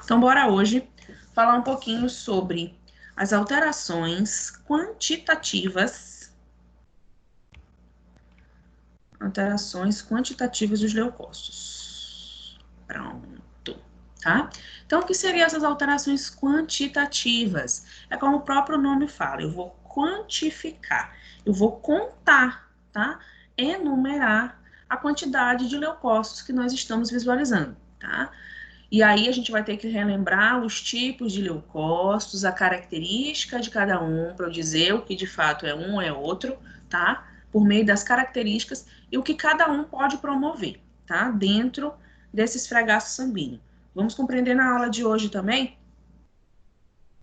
Então, bora hoje falar um pouquinho sobre as alterações quantitativas dos leucócitos. Pronto, tá? Então, o que seriam essas alterações quantitativas? É como o próprio nome fala, eu vou quantificar, eu vou contar, tá? Enumerar a quantidade de leucócitos que nós estamos visualizando, tá? E aí a gente vai ter que relembrar os tipos de leucócitos, a característica de cada um, para eu dizer o que de fato é um ou é outro, tá? Por meio das características e o que cada um pode promover, tá? Dentro desse esfregaço sanguíneo. Vamos compreender na aula de hoje também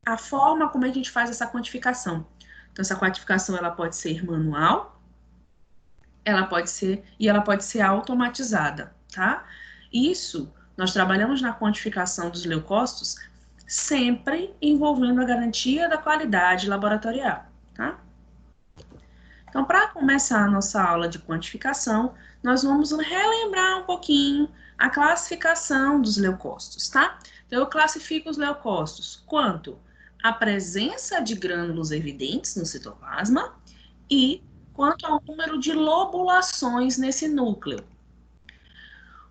a forma como a gente faz essa quantificação. Então, essa quantificação ela pode ser manual, ela pode ser automatizada, tá? Isso nós trabalhamos na quantificação dos leucócitos sempre envolvendo a garantia da qualidade laboratorial, tá? Então, para começar a nossa aula de quantificação, nós vamos relembrar um pouquinho a classificação dos leucócitos, tá? Então, eu classifico os leucócitos quanto a presença de grânulos evidentes no citoplasma e quanto ao número de lobulações nesse núcleo.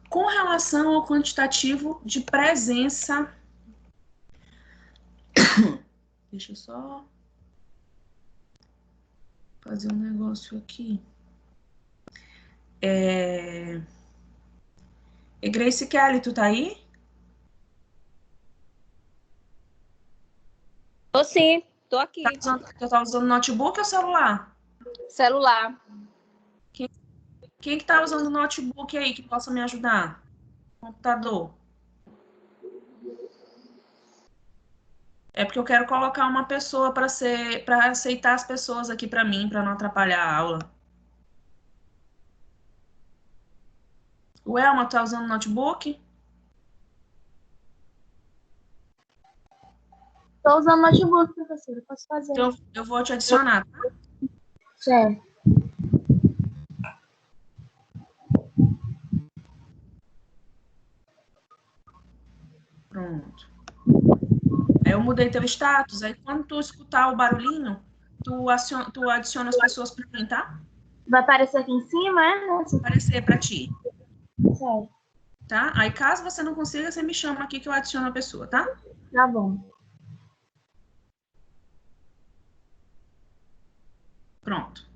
Com relação ao quantitativo de presença... Deixa eu só fazer um negócio aqui. Grace Kelly, tu tá aí? Tô sim, tô aqui. Tu tá usando notebook ou celular? Celular. Quem que tá usando notebook aí que possa me ajudar? Computador. É porque eu quero colocar uma pessoa para aceitar as pessoas aqui para mim, para não atrapalhar a aula. O Elma, tá usando notebook? Tô usando notebook, professora. Posso fazer? Então, eu vou te adicionar, tá? Certo. Pronto. Aí eu mudei teu status. Aí quando tu escutar o barulhinho, tu adiciona as pessoas para mim, tá? Vai aparecer aqui em cima, é? Vai aparecer para ti. Certo. Tá? Aí caso você não consiga, você me chama aqui que eu adiciono a pessoa, tá? Tá bom. Pronto.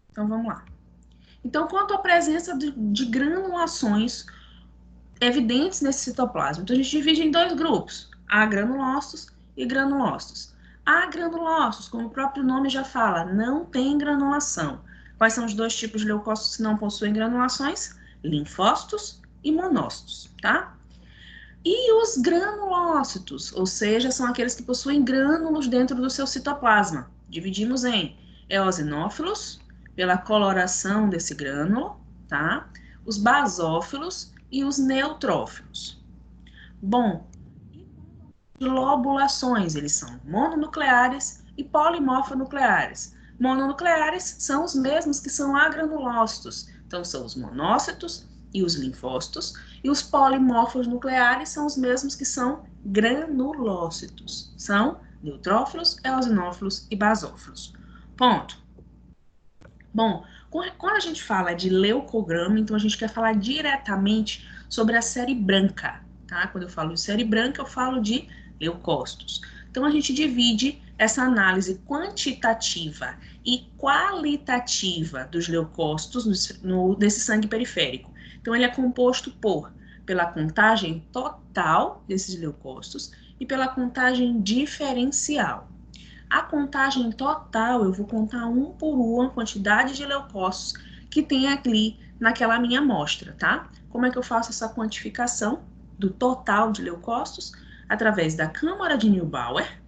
Então vamos lá. Então, quanto à presença de granulações evidentes nesse citoplasma, então a gente divide em dois grupos, agranulócitos e granulócitos. Agranulócitos, como o próprio nome já fala, não tem granulação. Quais são os dois tipos de leucócitos que não possuem granulações? Linfócitos e monócitos, tá? E os granulócitos, ou seja, são aqueles que possuem grânulos dentro do seu citoplasma. Dividimos em eosinófilos, pela coloração desse grânulo, tá? Os basófilos e os neutrófilos. Bom, lobulações, eles são mononucleares e polimorfonucleares. Mononucleares são os mesmos que são agranulócitos, então são os monócitos e os linfócitos, e os polimorfos nucleares são os mesmos que são granulócitos, são neutrófilos, eosinófilos e basófilos. Ponto. Bom, quando a gente fala de leucograma, então a gente quer falar diretamente sobre a série branca, tá? Quando eu falo de série branca, eu falo de leucócitos. Então a gente divide essa análise quantitativa e qualitativa dos leucócitos nesse sangue periférico. Então ele é composto pela contagem total desses leucócitos e pela contagem diferencial. A contagem total, eu vou contar um por um a quantidade de leucócitos que tem ali naquela minha amostra, tá? Como é que eu faço essa quantificação do total de leucócitos? Através da câmara de Neubauer,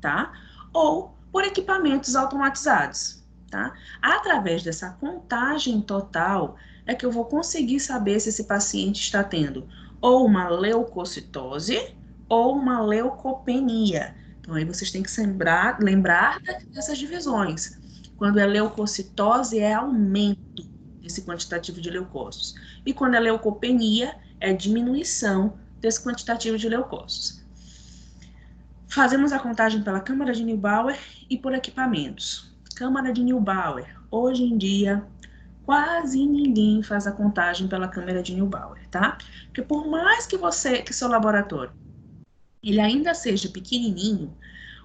tá? Ou por equipamentos automatizados, tá? Através dessa contagem total é que eu vou conseguir saber se esse paciente está tendo ou uma leucocitose ou uma leucopenia. Então, aí vocês têm que lembrar dessas divisões. Quando é leucocitose, é aumento, desse quantitativo de leucócitos. E quando é leucopenia, é diminuição desse quantitativo de leucócitos. Fazemos a contagem pela câmara de Neubauer e por equipamentos. Câmara de Neubauer. Hoje em dia, quase ninguém faz a contagem pela câmara de Neubauer, tá? Porque por mais que seu laboratório ele ainda seja pequenininho,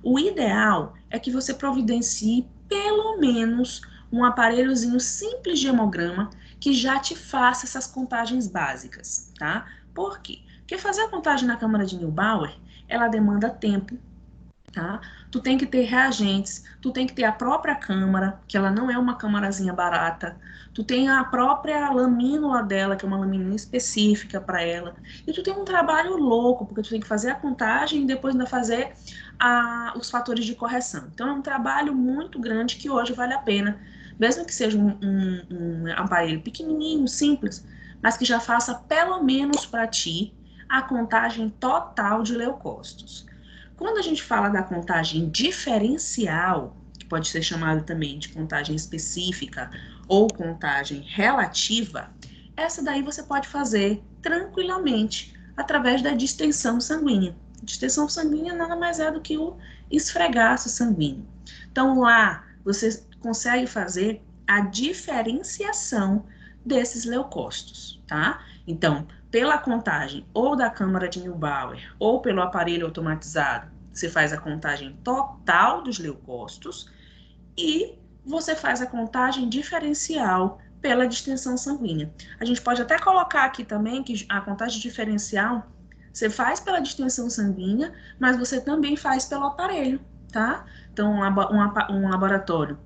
o ideal é que você providencie pelo menos um aparelhozinho simples de hemograma que já te faça essas contagens básicas, tá? Por quê? Porque fazer a contagem na câmara de Neubauer, ela demanda tempo, tá? Tu tem que ter reagentes, tu tem que ter a própria câmara, que ela não é uma câmarazinha barata, tu tem a própria lamínula dela, que é uma lamínula específica para ela, e tu tem um trabalho louco, porque tu tem que fazer a contagem e depois ainda fazer os fatores de correção. Então é um trabalho muito grande que hoje vale a pena, mesmo que seja um aparelho pequenininho, simples, mas que já faça pelo menos para ti a contagem total de leucócitos. Quando a gente fala da contagem diferencial, que pode ser chamada também de contagem específica ou contagem relativa, essa daí você pode fazer tranquilamente através da distensão sanguínea. A distensão sanguínea nada mais é do que o esfregaço sanguíneo. Então lá você consegue fazer a diferenciação desses leucócitos, tá? Então, pela contagem ou da câmara de Neubauer ou pelo aparelho automatizado, você faz a contagem total dos leucócitos e você faz a contagem diferencial pela distensão sanguínea. A gente pode até colocar aqui também que a contagem diferencial você faz pela distensão sanguínea, mas você também faz pelo aparelho, tá? Então, um laboratório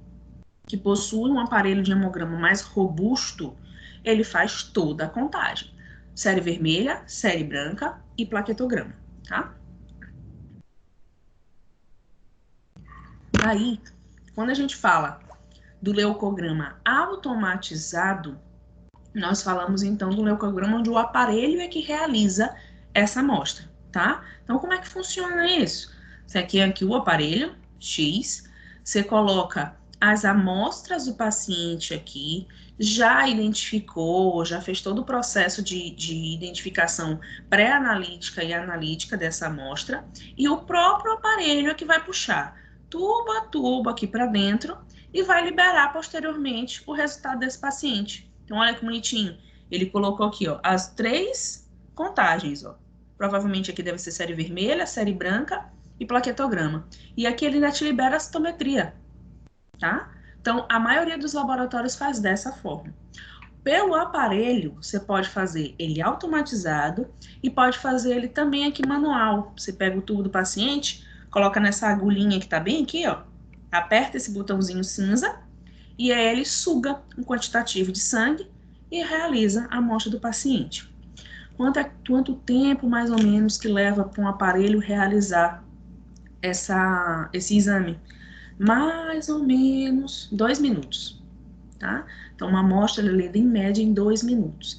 que possui um aparelho de hemograma mais robusto, ele faz toda a contagem. Série vermelha, série branca e plaquetograma, tá? Aí, quando a gente fala do leucograma automatizado, nós falamos então do leucograma onde o aparelho é que realiza essa amostra, tá? Então, como é que funciona isso? Você aqui o aparelho X, você coloca as amostras do paciente aqui, já identificou, já fez todo o processo de identificação pré-analítica e analítica dessa amostra, e o próprio aparelho é que vai puxar tubo a tubo aqui para dentro e vai liberar posteriormente o resultado desse paciente. Então, olha que bonitinho. Ele colocou aqui, ó, as 3 contagens, ó. Provavelmente aqui deve ser série vermelha, série branca e plaquetograma. E aqui ele ainda te libera a citometria, tá? Então, a maioria dos laboratórios faz dessa forma. Pelo aparelho, você pode fazer ele automatizado e pode fazer ele também aqui manual. Você pega o tubo do paciente, coloca nessa agulhinha que tá bem aqui, ó, aperta esse botãozinho cinza e aí ele suga um quantitativo de sangue e realiza a amostra do paciente. Quanto tempo, mais ou menos, que leva para um aparelho realizar esse exame? Mais ou menos 2 minutos, tá? Então, uma amostra é lida em média em 2 minutos.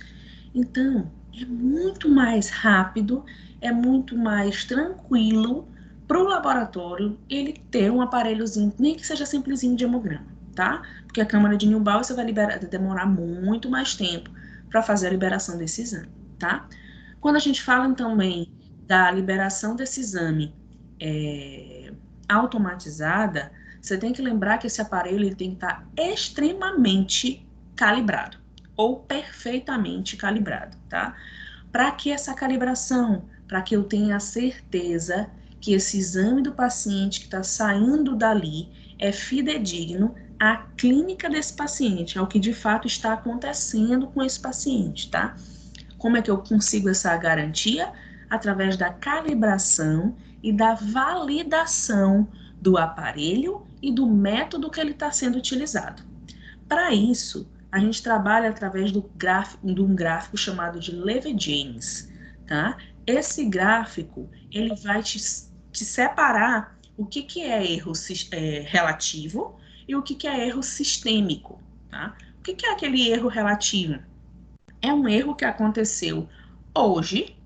Então, é muito mais rápido, é muito mais tranquilo para o laboratório ele ter um aparelhozinho, nem que seja simplesinho de hemograma, tá? Porque a câmara de Neubauer você vai demorar muito mais tempo para fazer a liberação desse exame, tá? Quando a gente fala também da liberação desse exame automatizada, você tem que lembrar que esse aparelho ele tem que estar extremamente calibrado ou perfeitamente calibrado, tá? Para que essa calibração? Para que eu tenha a certeza que esse exame do paciente que está saindo dali é fidedigno à clínica desse paciente, ao que de fato está acontecendo com esse paciente, tá? Como é que eu consigo essa garantia? Através da calibração e da validação do aparelho e do método que ele está sendo utilizado. Para isso, a gente trabalha através de um gráfico chamado de Levy-James, tá? Esse gráfico, ele vai te separar o que é erro relativo e o que é erro sistêmico, tá? O que é aquele erro relativo? É um erro que aconteceu hoje,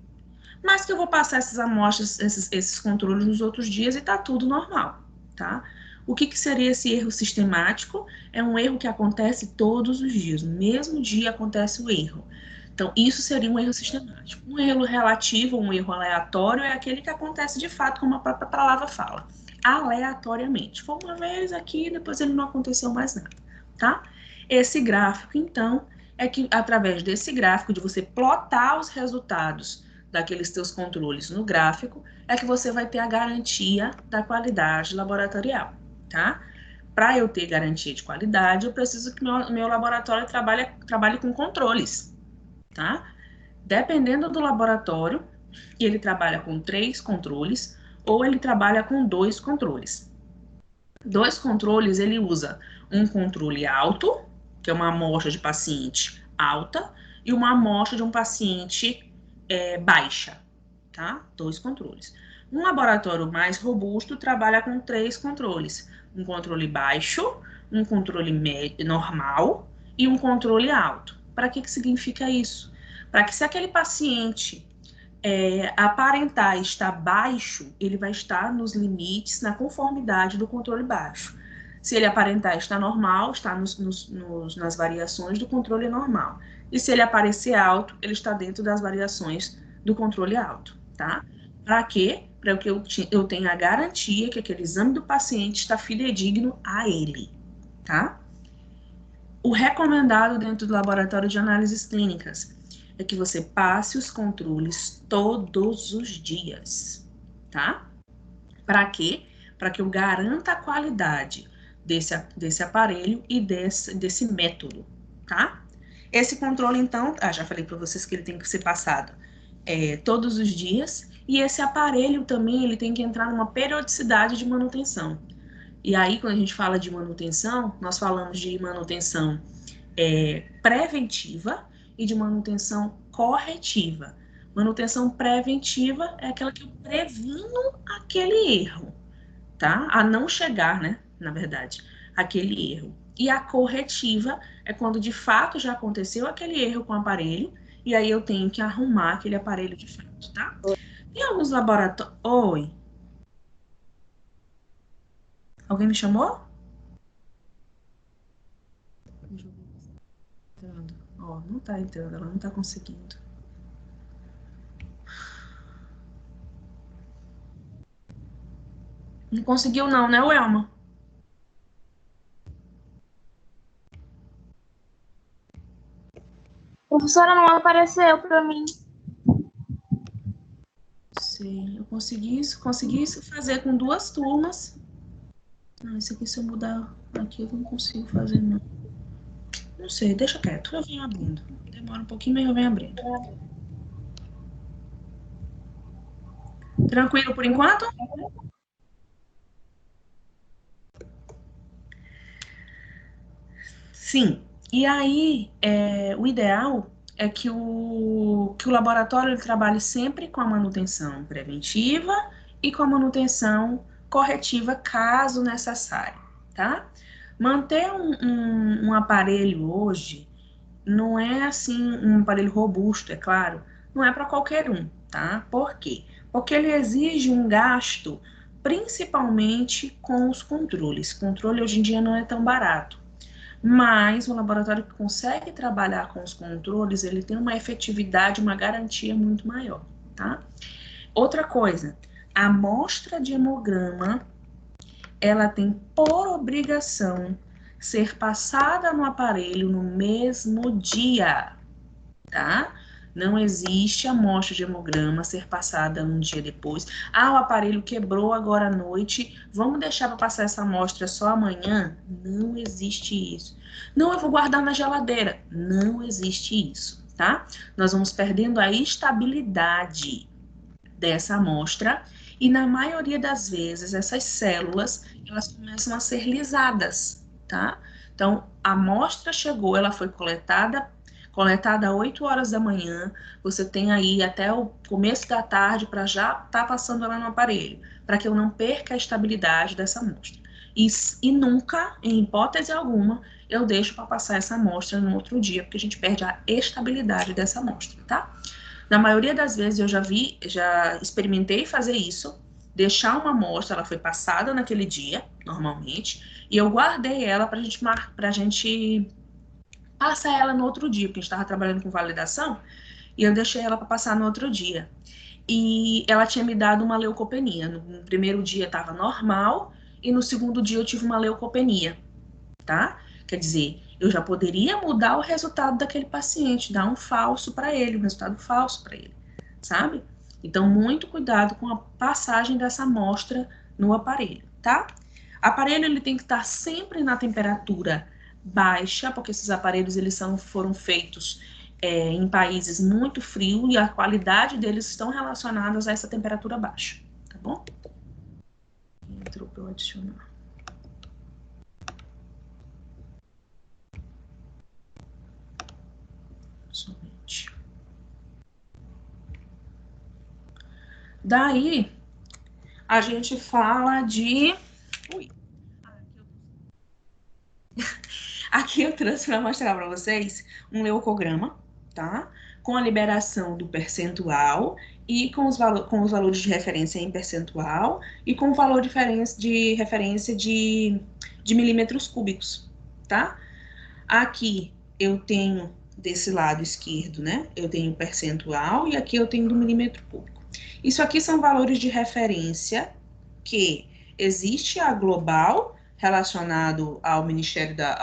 mas que eu vou passar essas amostras, esses controles nos outros dias e tá tudo normal, tá? O que seria esse erro sistemático? É um erro que acontece todos os dias, no mesmo dia acontece o erro. Então, isso seria um erro sistemático. Um erro relativo, um erro aleatório, é aquele que acontece de fato, como a própria palavra fala, aleatoriamente. Foi uma vez aqui, depois ele não aconteceu mais nada, tá? Esse gráfico, então, é que através desse gráfico, de você plotar os resultados daqueles teus controles no gráfico, é que você vai ter a garantia da qualidade laboratorial, tá? Para eu ter garantia de qualidade, eu preciso que meu laboratório trabalhe com controles, tá? Dependendo do laboratório, ele trabalha com 3 controles ou ele trabalha com 2 controles. 2 controles, ele usa um controle alto, que é uma amostra de paciente alta, e uma amostra de um paciente baixa, tá? 2 controles. Um laboratório mais robusto trabalha com 3 controles. Um controle baixo, um controle normal e um controle alto. Para que significa isso? Para que se aquele paciente aparentar estar baixo, ele vai estar nos limites, na conformidade do controle baixo. Se ele aparentar estar normal, está nas variações do controle normal. E se ele aparecer alto, ele está dentro das variações do controle alto, tá? Para quê? Para que eu tenha a garantia que aquele exame do paciente está fidedigno a ele, tá? O recomendado dentro do laboratório de análises clínicas é que você passe os controles todos os dias, tá? Para quê? Para que eu garanta a qualidade desse aparelho e desse método, tá? Esse controle, então, já falei para vocês que ele tem que ser passado todos os dias, e esse aparelho também, ele tem que entrar numa periodicidade de manutenção. E aí, quando a gente fala de manutenção, nós falamos de manutenção preventiva e de manutenção corretiva. Manutenção preventiva é aquela que eu previno aquele erro, tá? A não chegar, né? Na verdade, aquele erro. E a corretiva é quando de fato já aconteceu aquele erro com o aparelho e aí eu tenho que arrumar aquele aparelho de fato, tá? Tem alguns laboratórios... Oi? Alguém me chamou? Ó, não tá entrando, ela não tá conseguindo. Não conseguiu não, né, Welma? Professora, não apareceu para mim. Sim, eu consegui isso fazer com 2 turmas. Ah, isso aqui, se eu mudar aqui, eu não consigo fazer, não. Não sei, deixa quieto, eu venho abrindo. Demora um pouquinho, mas eu venho abrindo. Tranquilo por enquanto? Sim. E aí, o ideal é que o laboratório ele trabalhe sempre com a manutenção preventiva e com a manutenção corretiva, caso necessário, tá? Manter um aparelho hoje não é assim um aparelho robusto, é claro, não é para qualquer um, tá? Por quê? Porque ele exige um gasto, principalmente com os controles. Controle hoje em dia não é tão barato. Mas um laboratório que consegue trabalhar com os controles, ele tem uma efetividade, uma garantia muito maior, tá? Outra coisa, a amostra de hemograma, ela tem por obrigação ser passada no aparelho no mesmo dia, tá? Não existe amostra de hemograma ser passada um dia depois. Ah, o aparelho quebrou agora à noite, vamos deixar para passar essa amostra só amanhã? Não existe isso. Não, eu vou guardar na geladeira. Não existe isso, tá? Nós vamos perdendo a estabilidade dessa amostra e na maioria das vezes essas células, elas começam a ser lisadas, tá? Então, a amostra chegou, ela foi coletada às 8 horas da manhã, você tem aí até o começo da tarde para já estar passando ela no aparelho, para que eu não perca a estabilidade dessa amostra. E nunca, em hipótese alguma, eu deixo para passar essa amostra no outro dia, porque a gente perde a estabilidade dessa amostra, tá? Na maioria das vezes eu já experimentei fazer isso, deixar uma amostra, ela foi passada naquele dia, normalmente, e eu guardei ela pra gente passar ela no outro dia, porque a gente estava trabalhando com validação, e eu deixei ela para passar no outro dia. E ela tinha me dado uma leucopenia. No primeiro dia estava normal, e no segundo dia eu tive uma leucopenia, tá? Quer dizer, eu já poderia mudar o resultado daquele paciente, dar um falso para ele, um resultado falso para ele, sabe? Então, muito cuidado com a passagem dessa amostra no aparelho, tá? O aparelho ele tem que estar sempre na temperatura baixa, porque esses aparelhos eles foram feitos em países muito frios e a qualidade deles estão relacionadas a essa temperatura baixa, tá bom? Entrou para eu adicionar. Somente. Daí, a gente fala de... Ui. Aqui eu trouxe para mostrar para vocês um leucograma, tá? Com a liberação do percentual e com os valores de referência em percentual e com o valor de referência de milímetros cúbicos, tá? Aqui eu tenho desse lado esquerdo, né? Eu tenho percentual e aqui eu tenho do milímetro cúbico. Isso aqui são valores de referência que existe a global relacionado ao Ministério da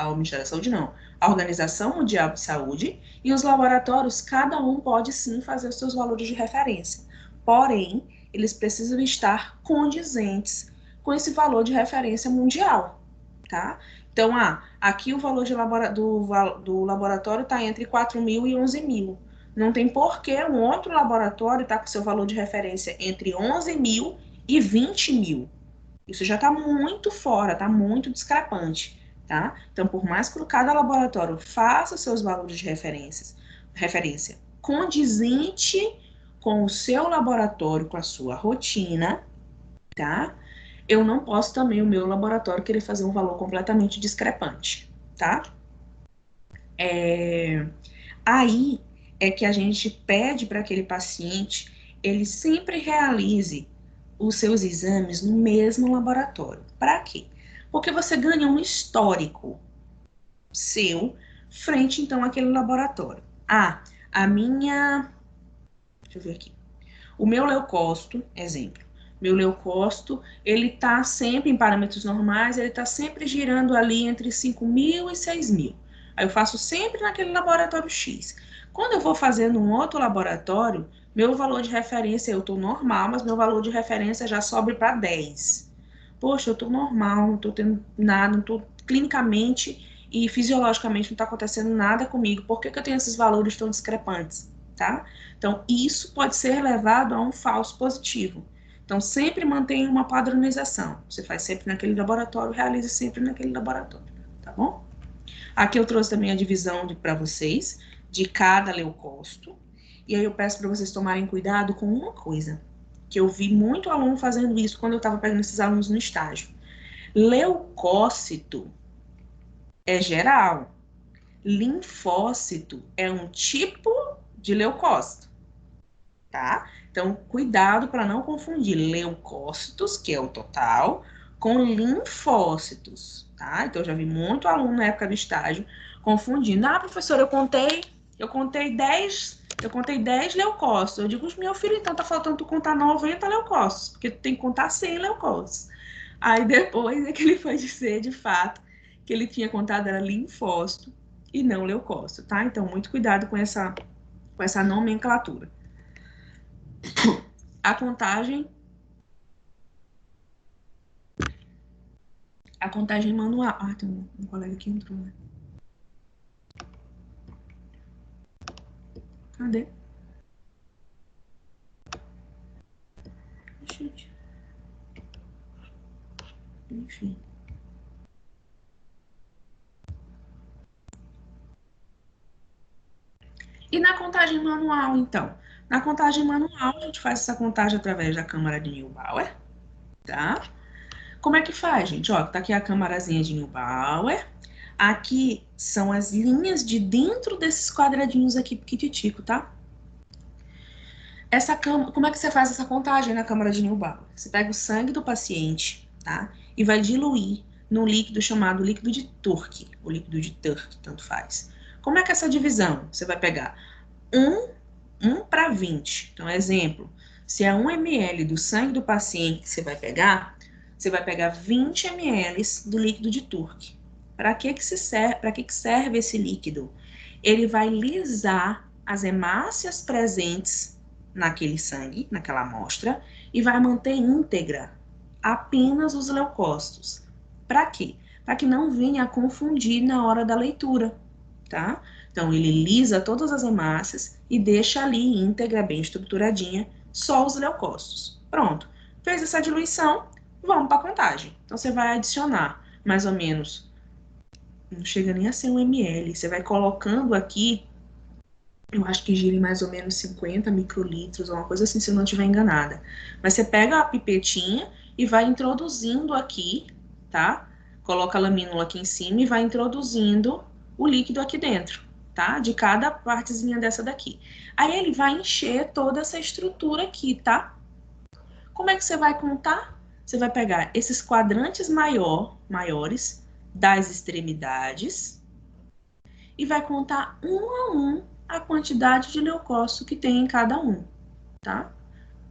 Saúde, não, à Organização Mundial de Saúde, e os laboratórios, cada um pode sim fazer os seus valores de referência. Porém, eles precisam estar condizentes com esse valor de referência mundial, tá? Então, aqui o valor do laboratório está entre 4.000 e 11.000. Não tem por que um outro laboratório estar com seu valor de referência entre 11.000 e 20.000. Isso já está muito fora, está muito discrepante, tá? Então, por mais que cada laboratório faça seus valores de referência condizente com o seu laboratório, com a sua rotina, tá? Eu não posso também, o meu laboratório, querer fazer um valor completamente discrepante, tá? Aí é que a gente pede para aquele paciente, ele sempre realize os seus exames no mesmo laboratório. Para quê? Porque você ganha um histórico seu frente, então, àquele laboratório. A minha... Deixa eu ver aqui. O meu leucócito, exemplo. Meu leucócito, ele tá sempre em parâmetros normais, ele tá sempre girando ali entre 5.000 e 6.000. Aí eu faço sempre naquele laboratório X. Quando eu vou fazer num outro laboratório, meu valor de referência, eu tô normal, mas meu valor de referência já sobe para 10. Poxa, eu tô normal, não tô tendo nada, não tô clinicamente e fisiologicamente não tá acontecendo nada comigo. Por que eu tenho esses valores tão discrepantes, tá? Então, isso pode ser levado a um falso positivo. Então, sempre mantenha uma padronização. Você faz sempre naquele laboratório, realize sempre naquele laboratório, tá bom? Aqui eu trouxe também a divisão para vocês de cada leucócito. E aí eu peço para vocês tomarem cuidado com uma coisa, que eu vi muito aluno fazendo isso quando eu estava pegando esses alunos no estágio. Leucócito é geral. Linfócito é um tipo de leucócito, tá? Então, cuidado para não confundir leucócitos, que é o total, com linfócitos, tá? Então, eu já vi muito aluno na época do estágio confundindo. Professora, eu contei 10 leucócitos. Eu digo, meu filho, então tá faltando tu contar 90 leucócitos, porque tu tem que contar 100 leucócitos. Aí depois é que ele foi dizer, de fato, que ele tinha contado era linfócito e não leucócito, tá? Então, muito cuidado com essa nomenclatura. A contagem manual. Tem um colega que entrou, né? Cadê? Gente. Enfim. E na contagem manual, então? Na contagem manual, a gente faz essa contagem através da câmara de Neubauer, tá? Como é que faz, gente? Ó, tá aqui a câmarazinha de Neubauer. Aqui são as linhas de dentro desses quadradinhos aqui, piquititico, tá? Como é que você faz essa contagem na câmara de Newbauer? Você pega o sangue do paciente, tá? E vai diluir num líquido chamado líquido de Turk, ou líquido de Turk, tanto faz. Como é que é essa divisão? Você vai pegar 1 para 20. Então, exemplo, se é 1 ml do sangue do paciente que você vai pegar 20 ml do líquido de Turk. Para que serve esse líquido? Ele vai lisar as hemácias presentes naquele sangue, naquela amostra, e vai manter íntegra apenas os leucócitos. Para quê? Para que não venha a confundir na hora da leitura, tá? Então, ele lisa todas as hemácias e deixa ali íntegra, bem estruturadinha, só os leucócitos. Pronto. Fez essa diluição, vamos para a contagem. Então, você vai adicionar mais ou menos, não chega nem a ser 1 ml, você vai colocando aqui, eu acho que gira em mais ou menos 50 microlitros, ou uma coisa assim, se eu não estiver enganada. Mas você pega a pipetinha e vai introduzindo aqui, tá? Coloca a lamínula aqui em cima e vai introduzindo o líquido aqui dentro, tá? De cada partezinha dessa daqui. Aí ele vai encher toda essa estrutura aqui, tá? Como é que você vai contar? Você vai pegar esses quadrantes maiores das extremidades e vai contar um a um a quantidade de leucócito que tem em cada um, tá?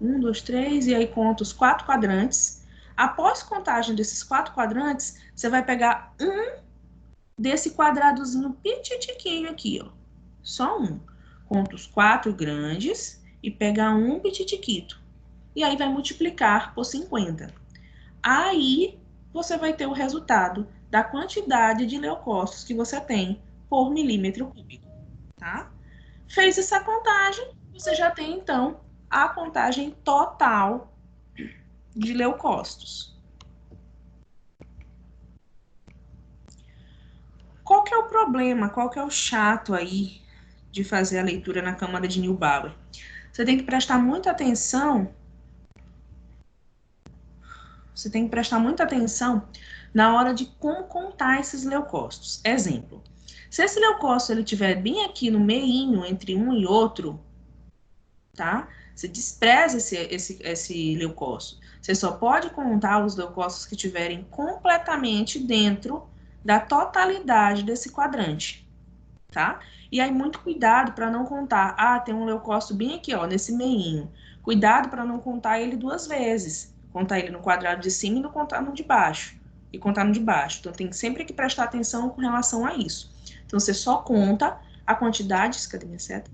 1, 2, 3, e aí conta os 4 quadrantes. Após contagem desses 4 quadrantes, você vai pegar um desse quadradozinho pititiquinho aqui, ó. Só um. Conta os 4 grandes e pega um pititiquito. E aí vai multiplicar por 50. Aí você vai ter o resultado da quantidade de leucócitos que você tem por milímetro cúbico, tá? Fez essa contagem, você já tem, então, a contagem total de leucócitos. Qual que é o problema, qual que é o chato aí de fazer a leitura na câmara de Newbauer? Você tem que prestar muita atenção na hora de como contar esses leucócitos. Exemplo, se esse leucócito ele estiver bem aqui no meinho, entre um e outro, tá? Você despreza esse leucócito. Você só pode contar os leucócitos que estiverem completamente dentro da totalidade desse quadrante, tá? E aí, muito cuidado para não contar. Ah, tem um leucócito bem aqui, ó, nesse meinho. Cuidado para não contar ele 2 vezes. Contar ele no quadrado de cima e não contar no de baixo. E contar no de baixo. Então, tem sempre que prestar atenção com relação a isso. Então, você só conta a quantidade... Cadê minha seta?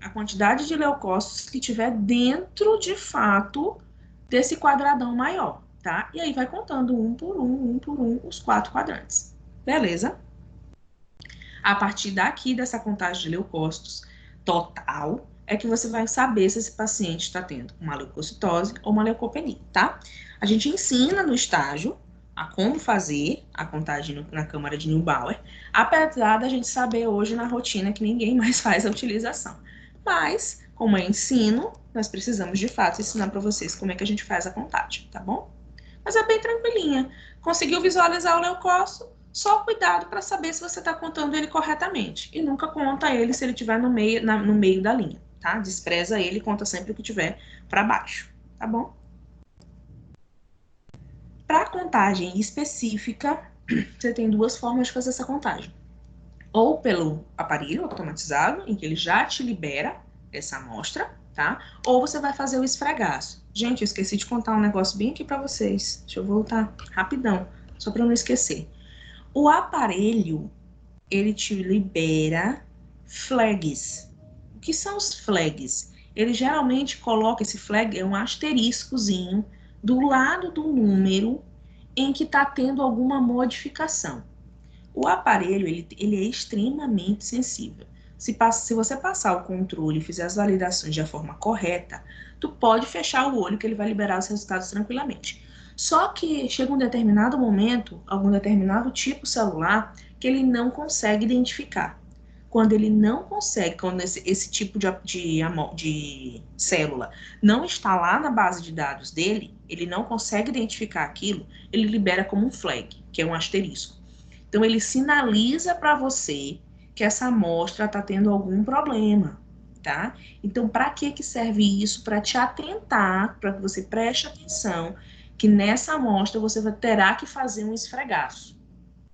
A quantidade de leucócitos que tiver dentro, de fato, desse quadradão maior, tá? E aí vai contando um por um, os 4 quadrantes. Beleza? A partir daqui, dessa contagem de leucócitos total, é que você vai saber se esse paciente está tendo uma leucocitose ou uma leucopenia, tá? A gente ensina no estágio a como fazer a contagem na câmara de Newbauer, apesar da gente saber hoje na rotina que ninguém mais faz a utilização. Mas, como é ensino, nós precisamos de fato ensinar para vocês como é que a gente faz a contagem, tá bom? Mas é bem tranquilinha. Conseguiu visualizar o leucócito? Só cuidado para saber se você está contando ele corretamente. E nunca conta ele se ele estiver no meio da linha, tá? Despreza ele e conta sempre o que tiver para baixo, tá bom? Para contagem específica, você tem 2 formas de fazer essa contagem. Ou pelo aparelho automatizado, em que ele já te libera essa amostra, tá? Ou você vai fazer o esfregaço. Gente, eu esqueci de contar um negócio bem aqui para vocês. Deixa eu voltar rapidão, só para eu não esquecer. O aparelho, ele te libera flags. O que são os flags? Ele geralmente coloca esse flag, é um asteriscozinho, do lado do número em que está tendo alguma modificação. O aparelho, ele é extremamente sensível. Se você passar o controle e fizer as validações de forma correta, tu pode fechar o olho que ele vai liberar os resultados tranquilamente. Só que chega um determinado momento, algum determinado tipo celular, que ele não consegue identificar. Quando ele não consegue, quando esse tipo de célula não está lá na base de dados dele, ele não consegue identificar aquilo, ele libera como um flag, que é um asterisco. Então, ele sinaliza para você que essa amostra está tendo algum problema. tá? Então, para que serve isso? Para te atentar, para que você preste atenção, que nessa amostra você terá que fazer um esfregaço,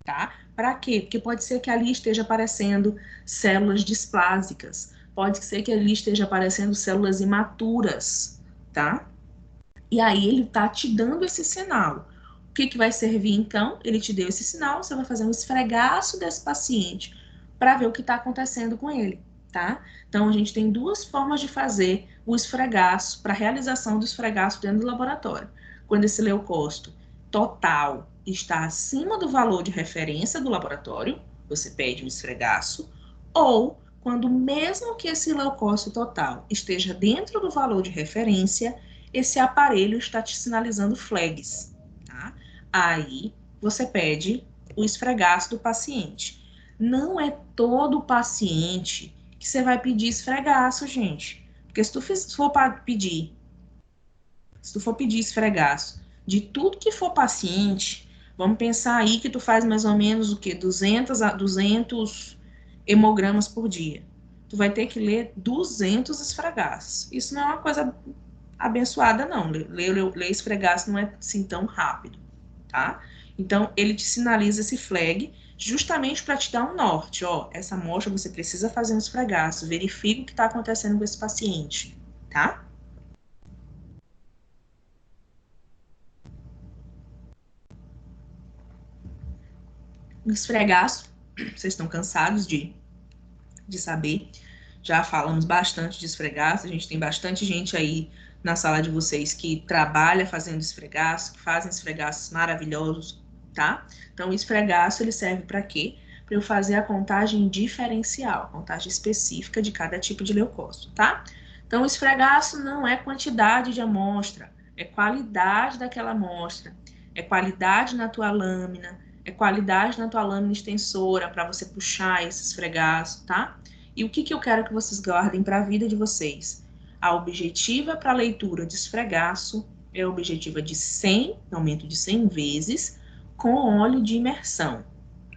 tá? Para quê? Porque pode ser que ali esteja aparecendo células displásicas, pode ser que ali esteja aparecendo células imaturas, tá? E aí ele tá te dando esse sinal. O que vai servir então? Ele te deu esse sinal, você vai fazer um esfregaço desse paciente para ver o que está acontecendo com ele, tá? Então a gente tem duas formas de fazer o esfregaço, para a realização do esfregaço dentro do laboratório. Quando esse leucócito total está acima do valor de referência do laboratório, você pede um esfregaço, ou quando mesmo que esse leucócito total esteja dentro do valor de referência, esse aparelho está te sinalizando flags, tá? Aí você pede o esfregaço do paciente. Não é todo paciente que você vai pedir esfregaço, gente. Porque se tu for pedir esfregaço de tudo que for paciente, vamos pensar aí que tu faz mais ou menos o quê? 200 hemogramas por dia. Tu vai ter que ler 200 esfregaços. Isso não é uma coisa abençoada, não. Ler esfregaço não é assim tão rápido, tá? Então, ele te sinaliza esse flag justamente para te dar um norte. Ó, essa amostra você precisa fazer um esfregaço. Verifica o que está acontecendo com esse paciente, tá? O esfregaço, vocês estão cansados de saber. Já falamos bastante de esfregaço, a gente tem bastante gente aí na sala de vocês que trabalha fazendo esfregaço, que fazem esfregaços maravilhosos, tá? Então, o esfregaço, ele serve para quê? Para eu fazer a contagem diferencial, a contagem específica de cada tipo de leucócito, tá? Então, o esfregaço não é quantidade de amostra, é qualidade daquela amostra, é qualidade na tua lâmina, é qualidade na tua lâmina extensora para você puxar esse esfregaço, tá? E o que eu quero que vocês guardem para a vida de vocês? A objetiva para a leitura de esfregaço é a objetiva de 100, aumento de 100 vezes, com óleo de imersão,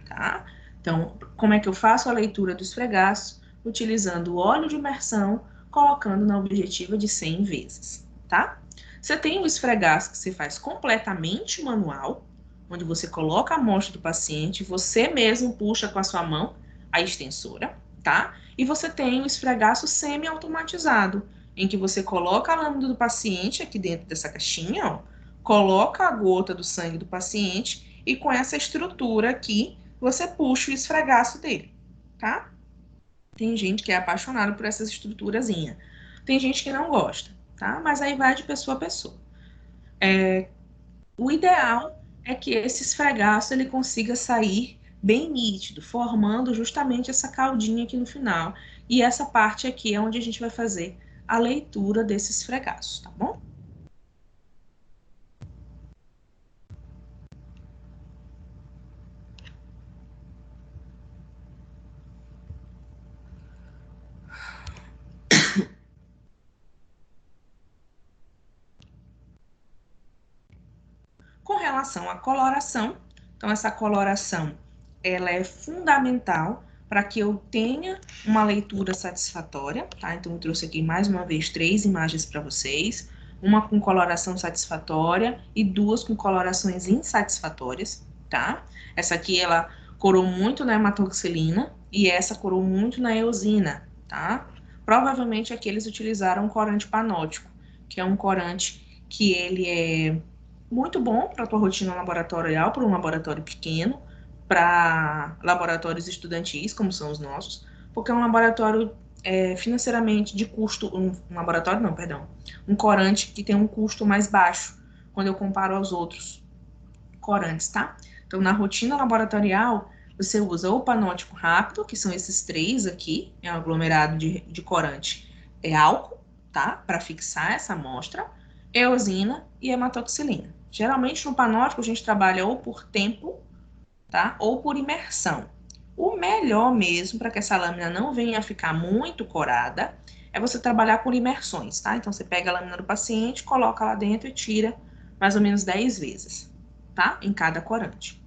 tá? Então, como é que eu faço a leitura do esfregaço? Utilizando o óleo de imersão, colocando na objetiva de 100 vezes, tá? Você tem o esfregaço que você faz completamente manual, onde você coloca a amostra do paciente, você mesmo puxa com a sua mão a extensora, tá? E você tem o esfregaço semi-automatizado, em que você coloca a lâmina do paciente aqui dentro dessa caixinha, ó, coloca a gota do sangue do paciente e com essa estrutura aqui, você puxa o esfregaço dele, tá? Tem gente que é apaixonada por essa estruturazinha. Tem gente que não gosta, tá? Mas aí vai de pessoa a pessoa. O ideal é que esse esfregaço ele consiga sair bem nítido, formando justamente essa caldinha aqui no final. E essa parte aqui é onde a gente vai fazer a leitura desse esfregaço, tá bom? Com relação à coloração, então essa coloração ela é fundamental para que eu tenha uma leitura satisfatória, tá? Então eu trouxe aqui mais uma vez 3 imagens para vocês, uma com coloração satisfatória e 2 com colorações insatisfatórias, tá? Essa aqui ela corou muito na hematoxilina e essa corou muito na eosina, tá? Provavelmente aqui eles utilizaram um corante panótico, que é um corante que ele é muito bom para a tua rotina laboratorial, para um laboratório pequeno, para laboratórios estudantis, como são os nossos, porque é um laboratório financeiramente de custo, um laboratório não, perdão, um corante que tem um custo mais baixo, quando eu comparo aos outros corantes, tá? Então, na rotina laboratorial, você usa o panótico rápido, que são esses 3 aqui, é um aglomerado de corante, é álcool, tá? Para fixar essa amostra, eosina e hematoxilina. Geralmente, no panótico, a gente trabalha ou por tempo, tá? Ou por imersão. O melhor mesmo, para que essa lâmina não venha a ficar muito corada, é você trabalhar por imersões, tá? Então, você pega a lâmina do paciente, coloca lá dentro e tira mais ou menos 10 vezes, tá? Em cada corante.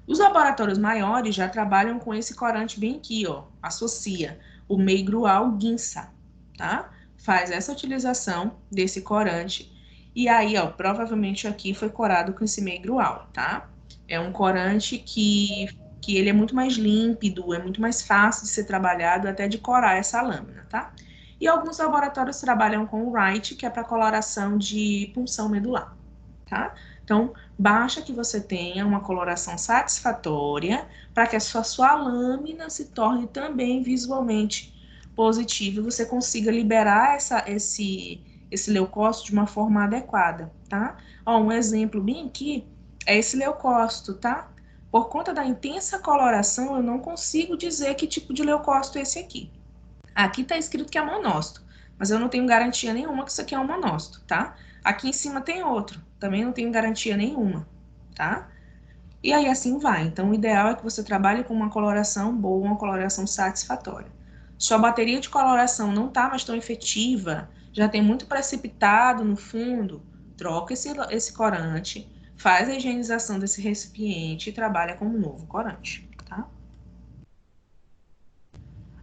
Os laboratórios maiores já trabalham com esse corante bem aqui, ó, associa. o meigrual Ginsa, tá? Faz essa utilização desse corante. E aí, ó, provavelmente aqui foi corado com esse meigrual, tá? É um corante que ele é muito mais límpido, é muito mais fácil de ser trabalhado, até de corar essa lâmina, tá? E alguns laboratórios trabalham com o Wright, que é para coloração de punção medular, tá? Então, basta que você tenha uma coloração satisfatória para que a sua lâmina se torne também visualmente positiva e você consiga liberar esse leucócito de uma forma adequada, tá? Ó, um exemplo bem aqui é esse leucócito, tá? Por conta da intensa coloração, eu não consigo dizer que tipo de leucócito é esse aqui. Aqui tá escrito que é monócito, mas eu não tenho garantia nenhuma que isso aqui é um monócito, tá? Aqui em cima tem outro, também não tenho garantia nenhuma, tá? E aí assim vai. Então, o ideal é que você trabalhe com uma coloração boa, uma coloração satisfatória. Sua bateria de coloração não tá mais tão efetiva, já tem muito precipitado no fundo, troca esse corante, faz a higienização desse recipiente e trabalha com um novo corante, tá?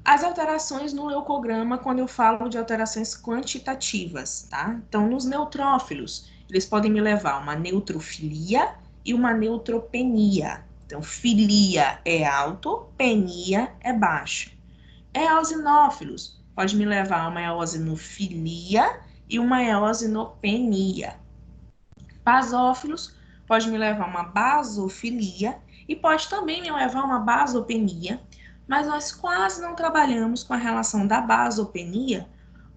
As alterações no leucograma, quando eu falo de alterações quantitativas, tá? Então, nos neutrófilos, eles podem me levar a uma neutrofilia e uma neutropenia. Então, filia é alto, penia é baixo. Eosinófilos, pode me levar a uma eosinofilia e uma eosinopenia. Basófilos, pode me levar a uma basofilia e pode também me levar a uma basopenia, mas nós quase não trabalhamos com a relação da basopenia,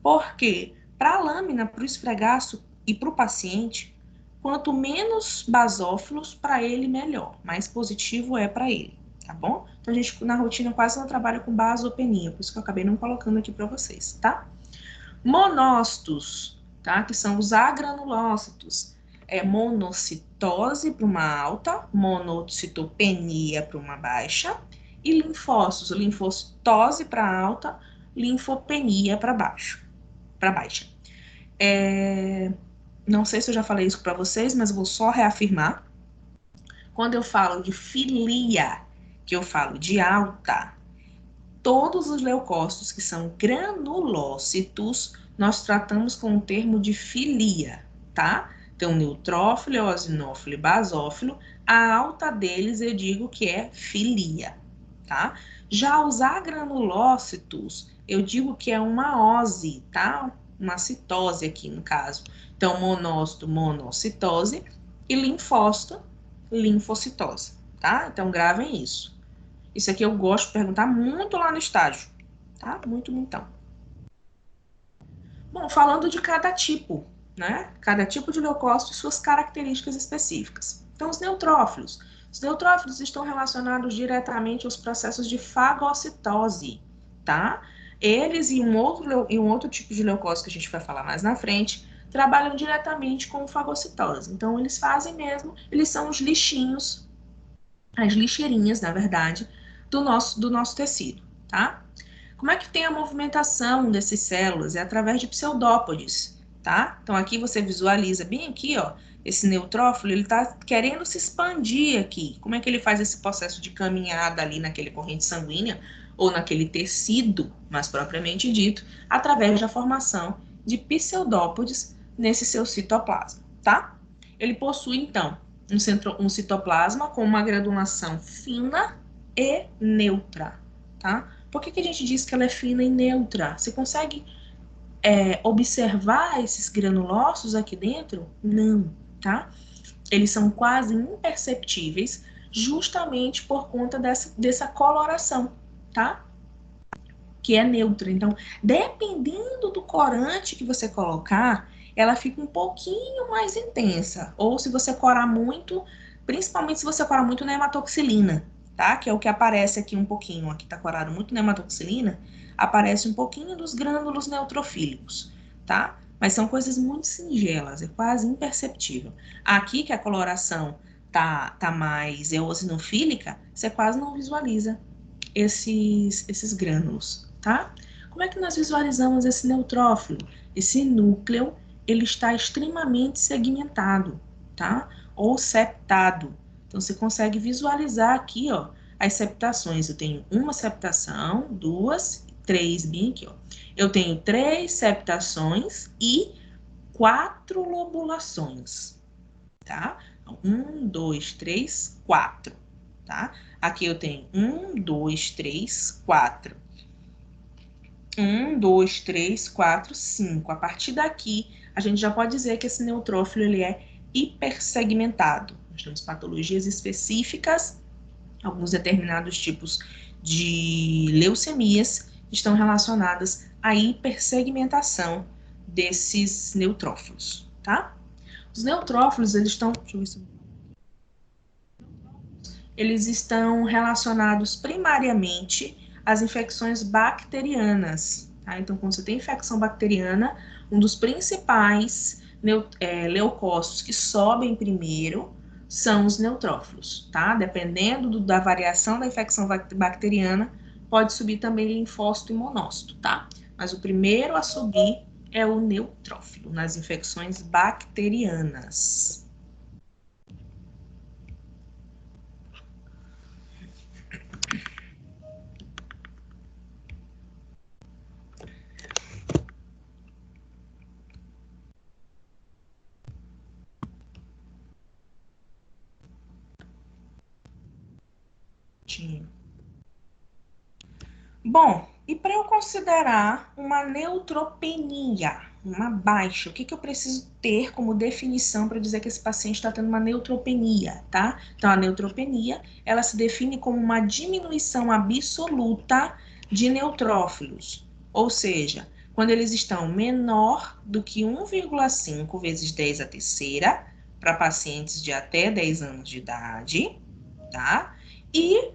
porque para a lâmina, para o esfregaço e para o paciente, quanto menos basófilos, para ele melhor, mais positivo é para ele, tá bom? Então a gente na rotina quase não trabalha com basopenia, por isso que eu acabei não colocando aqui para vocês, tá? Monócitos, tá? Que são os agranulócitos. É monocitose para uma alta, monocitopenia para uma baixa, e linfócitos, linfocitose para alta, linfopenia para baixo, para baixa. Não sei se eu já falei isso para vocês, mas vou só reafirmar. Quando eu falo de filia, que eu falo de alta, todos os leucócitos que são granulócitos, nós tratamos com o termo de filia, tá? Então, neutrófilo, eosinófilo e basófilo, a alta deles eu digo que é filia, tá? Já os agranulócitos, eu digo que é uma ose, tá? Uma citose aqui no caso. Então, monócito, monocitose e linfócito, linfocitose, tá? Então, gravem isso. Isso aqui eu gosto de perguntar muito lá no estágio, tá? Muito, então. Bom, falando de cada tipo, né? Cada tipo de leucócito e suas características específicas. Então, os neutrófilos. Os neutrófilos estão relacionados diretamente aos processos de fagocitose, tá? Eles e um outro tipo de leucócito que a gente vai falar mais na frente, trabalham diretamente com fagocitose. Então, eles fazem mesmo, eles são os lixinhos, as lixeirinhas, na verdade, do nosso tecido, tá? Como é que tem a movimentação dessas células? É através de pseudópodes, tá? Então, aqui você visualiza bem aqui, ó, esse neutrófilo, ele tá querendo se expandir aqui. Como é que ele faz esse processo de caminhada ali naquele corrente sanguínea ou naquele tecido, mais propriamente dito, através da formação de pseudópodes nesse seu citoplasma, tá? Ele possui, então, um citoplasma com uma granulação fina e neutra, tá? Por que a gente diz que ela é fina e neutra? Você consegue observar esses granulócitos aqui dentro? Não, tá? Eles são quase imperceptíveis justamente por conta dessa coloração, tá? Que é neutra. Então, dependendo do corante que você colocar, ela fica um pouquinho mais intensa. Ou se você corar muito, principalmente se você corar muito na hematoxilina, tá? Que é o que aparece aqui um pouquinho. Aqui tá corado muito na hematoxilina, aparece um pouquinho dos grânulos neutrofílicos, tá? Mas são coisas muito singelas, é quase imperceptível. Aqui que a coloração tá mais eosinofílica, você quase não visualiza esses grânulos, tá? Como é que nós visualizamos esse neutrófilo? Esse núcleo, ele está extremamente segmentado, tá? Ou septado. Então, você consegue visualizar aqui, ó, as septações. Eu tenho uma septação, duas, 3, bem aqui, ó. Eu tenho 3 septações e 4 lobulações, tá? 1, 2, 3, 4, tá? Aqui eu tenho 1, 2, 3, 4. 1, 2, 3, 4, 5. A partir daqui, a gente já pode dizer que esse neutrófilo ele é hipersegmentado. Nós temos patologias específicas, alguns determinados tipos de leucemias estão relacionadas à hipersegmentação desses neutrófilos, tá? Os neutrófilos, eles estão... Deixa eu ver se... Eles estão relacionados primariamente às infecções bacterianas, tá? Então, quando você tem infecção bacteriana, um dos principais leucócitos que sobem primeiro são os neutrófilos, tá? Dependendo da variação da infecção bacteriana, pode subir também linfócito e monócito, tá? Mas o primeiro a subir é o neutrófilo, nas infecções bacterianas. Bom, e para eu considerar uma neutropenia, uma baixa, o que eu preciso ter como definição para dizer que esse paciente está tendo uma neutropenia, tá? Então, a neutropenia, ela se define como uma diminuição absoluta de neutrófilos, ou seja, quando eles estão menor do que 1,5 vezes 10 a terceira, para pacientes de até 10 anos de idade, tá? E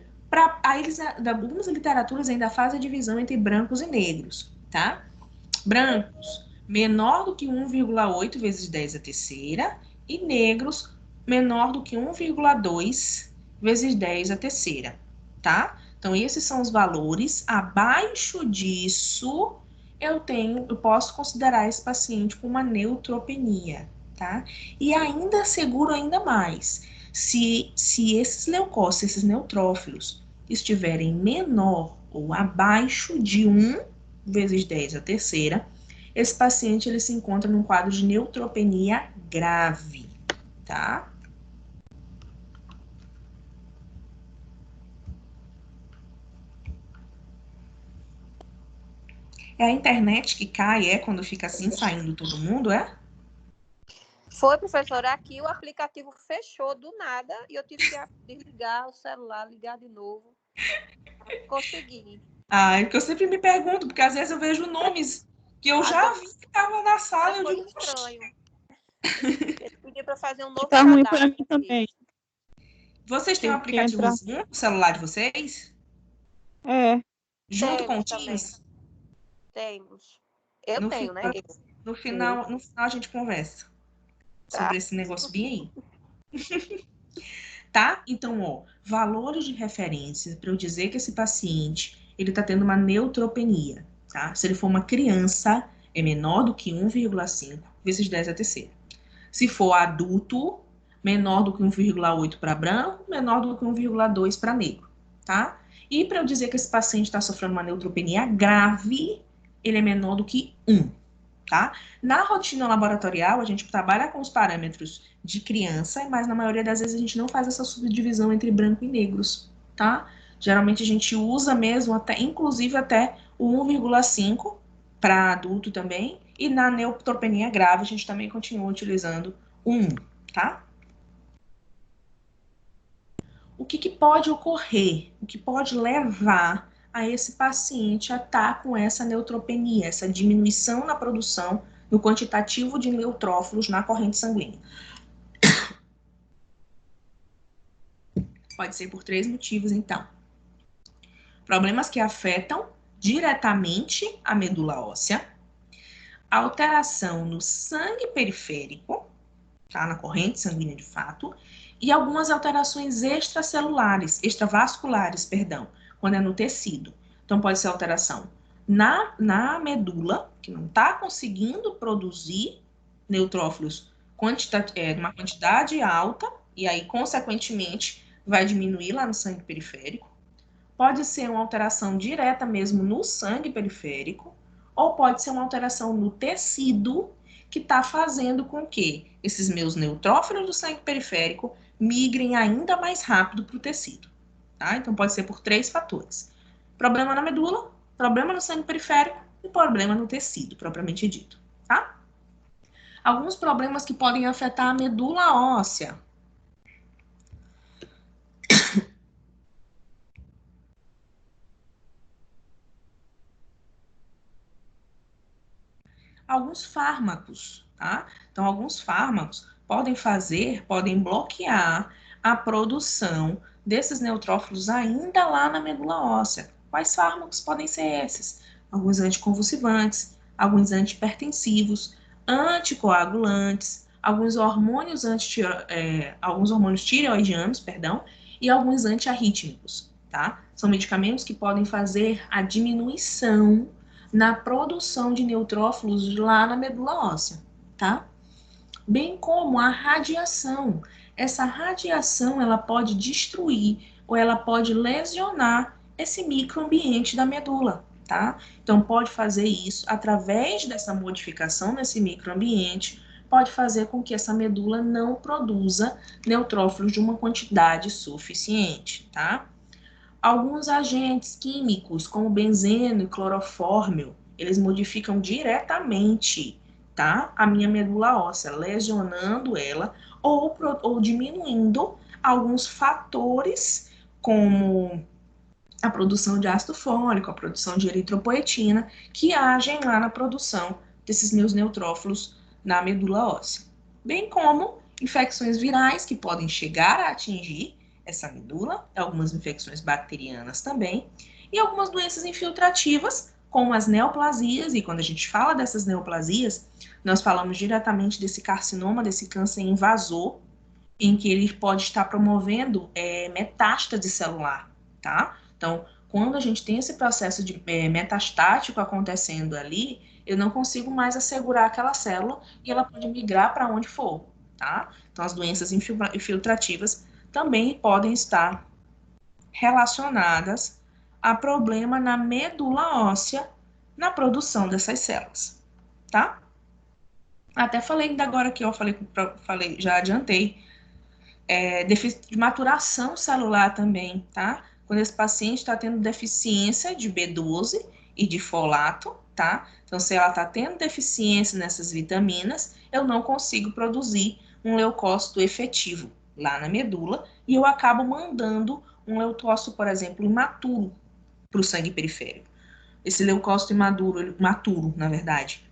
aí algumas literaturas ainda fazem a divisão entre brancos e negros, tá? Brancos, menor do que 1,8 vezes 10 a terceira, e negros, menor do que 1,2 vezes 10 a terceira, tá? Então, esses são os valores. Abaixo disso, eu posso considerar esse paciente com uma neutropenia, tá? E ainda seguro ainda mais. Se esses leucócitos, esses neutrófilos, estiverem menor ou abaixo de 1 vezes 10 a terceira, esse paciente ele se encontra num quadro de neutropenia grave, tá? É a internet que cai, quando fica assim, saindo todo mundo, Foi, professora, aqui o aplicativo fechou do nada e eu tive que desligar o celular, ligar de novo. Consegui. É porque eu sempre me pergunto, porque às vezes eu vejo nomes que eu já vi que estavam na sala e eu Foi digo... estranho. Ele pediu para fazer um novo Tá ruim cadastro. para mim também. Vocês têm um Tive que entrar. aplicativozinho no celular de vocês? É, Junto com o Temos também. Teams? Temos. Eu No tenho, final, né? no final a gente conversa sobre esse negócio bem aí. Tá? Então, valores de referência para eu dizer que esse paciente ele está tendo uma neutropenia, tá? Se ele for uma criança, é menor do que 1,5 vezes 10 a terceira. Se for adulto, menor do que 1,8 para branco, menor do que 1,2 para negro, tá? E para eu dizer que esse paciente está sofrendo uma neutropenia grave, ele é menor do que 1, tá? Na rotina laboratorial, a gente trabalha com os parâmetros de criança, mas na maioria das vezes a gente não faz essa subdivisão entre branco e negros, tá? Geralmente a gente usa mesmo, inclusive até o 1,5 para adulto também, e na neutropenia grave a gente também continua utilizando o 1, tá? O que pode ocorrer? O que pode levar a esse paciente a estar com essa neutropenia, essa diminuição na produção no quantitativo de neutrófilos na corrente sanguínea? Pode ser por 3 motivos, então. Problemas que afetam diretamente a medula óssea, alteração no sangue periférico, tá? Na corrente sanguínea de fato, e algumas alterações extravasculares, perdão, quando é no tecido. Então, pode ser alteração na medula, que não está conseguindo produzir neutrófilos numa quantidade alta, e aí, consequentemente, vai diminuir lá no sangue periférico. Pode ser uma alteração direta mesmo no sangue periférico, ou pode ser uma alteração no tecido que está fazendo com que esses meus neutrófilos do sangue periférico migrem ainda mais rápido para o tecido. Tá? Então, pode ser por 3 fatores. Problema na medula, problema no sangue periférico e problema no tecido, propriamente dito. Tá? Alguns problemas que podem afetar a medula óssea. Alguns fármacos, tá? Então, alguns fármacos podem bloquear a produção desses neutrófilos ainda lá na medula óssea. Quais fármacos podem ser esses? Alguns anticonvulsivantes, alguns antihipertensivos, anticoagulantes, alguns hormônios tireoidianos, e alguns antiarrítmicos, tá? São medicamentos que podem fazer a diminuição na produção de neutrófilos lá na medula óssea, tá? Bem como a radiação. Essa radiação, ela pode destruir ou ela pode lesionar esse microambiente da medula, tá? Então, pode fazer isso através dessa modificação nesse microambiente, pode fazer com que essa medula não produza neutrófilos de uma quantidade suficiente, tá? Alguns agentes químicos, como benzeno e clorofórmio, eles modificam diretamente, tá? A minha medula óssea, lesionando ela ou diminuindo alguns fatores, como a produção de ácido fólico, a produção de eritropoetina, que agem lá na produção desses meus neutrófilos na medula óssea. Bem como infecções virais que podem chegar a atingir essa medula, algumas infecções bacterianas também, e algumas doenças infiltrativas, como as neoplasias, e quando a gente fala dessas neoplasias, nós falamos diretamente desse carcinoma, desse câncer invasor, em que ele pode estar promovendo metástase celular, tá? Então, quando a gente tem esse processo de metastático acontecendo ali, eu não consigo mais assegurar aquela célula e ela pode migrar para onde for, tá? Então, as doenças infiltrativas também podem estar relacionadas a problema na medula óssea na produção dessas células, tá? Até falei ainda agora que eu falei, já adiantei, déficit de maturação celular também, tá? Quando esse paciente está tendo deficiência de B12 e de folato, tá? Então, se ela está tendo deficiência nessas vitaminas, eu não consigo produzir um leucócito efetivo lá na medula e eu acabo mandando um leucócito, por exemplo, imaturo para o sangue periférico. Esse leucócito imaturo, na verdade,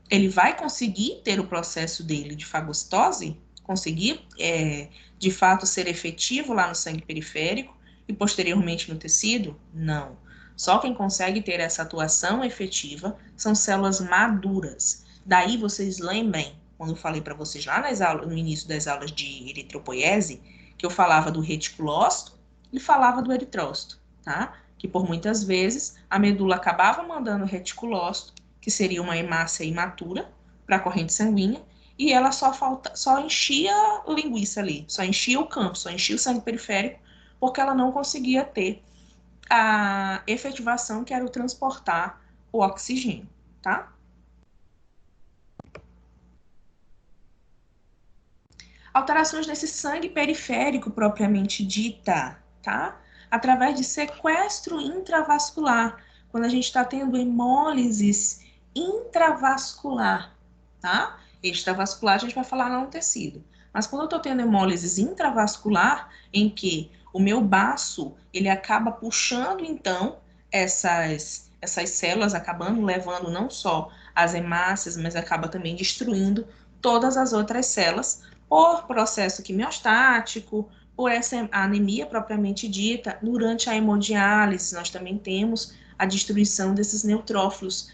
ele vai conseguir ter o processo dele de fagocitose, conseguir, de fato, ser efetivo lá no sangue periférico e posteriormente no tecido? Não. Só quem consegue ter essa atuação efetiva são células maduras. Daí vocês lembrem, quando eu falei para vocês lá no início das aulas de eritropoiese, que eu falava do reticulócito e falava do eritrócito, tá? Que por muitas vezes a medula acabava mandando o reticulócito, que seria uma hemácia imatura para a corrente sanguínea, e ela só enchia linguiça ali, só enchia o campo, só enchia o sangue periférico, porque ela não conseguia ter a efetivação que era o transportar o oxigênio, tá? Alterações nesse sangue periférico propriamente dita, tá? Através de sequestro intravascular, quando a gente está tendo hemólises intravascular, tá? Extravascular a gente vai falar lá no tecido. Mas quando eu estou tendo hemólises intravascular, em que o meu baço, ele acaba puxando, então, essas células, acabando levando não só as hemácias, mas acaba também destruindo todas as outras células, por processo quimiostático, por essa anemia propriamente dita. Durante a hemodiálise, nós também temos a destruição desses neutrófilos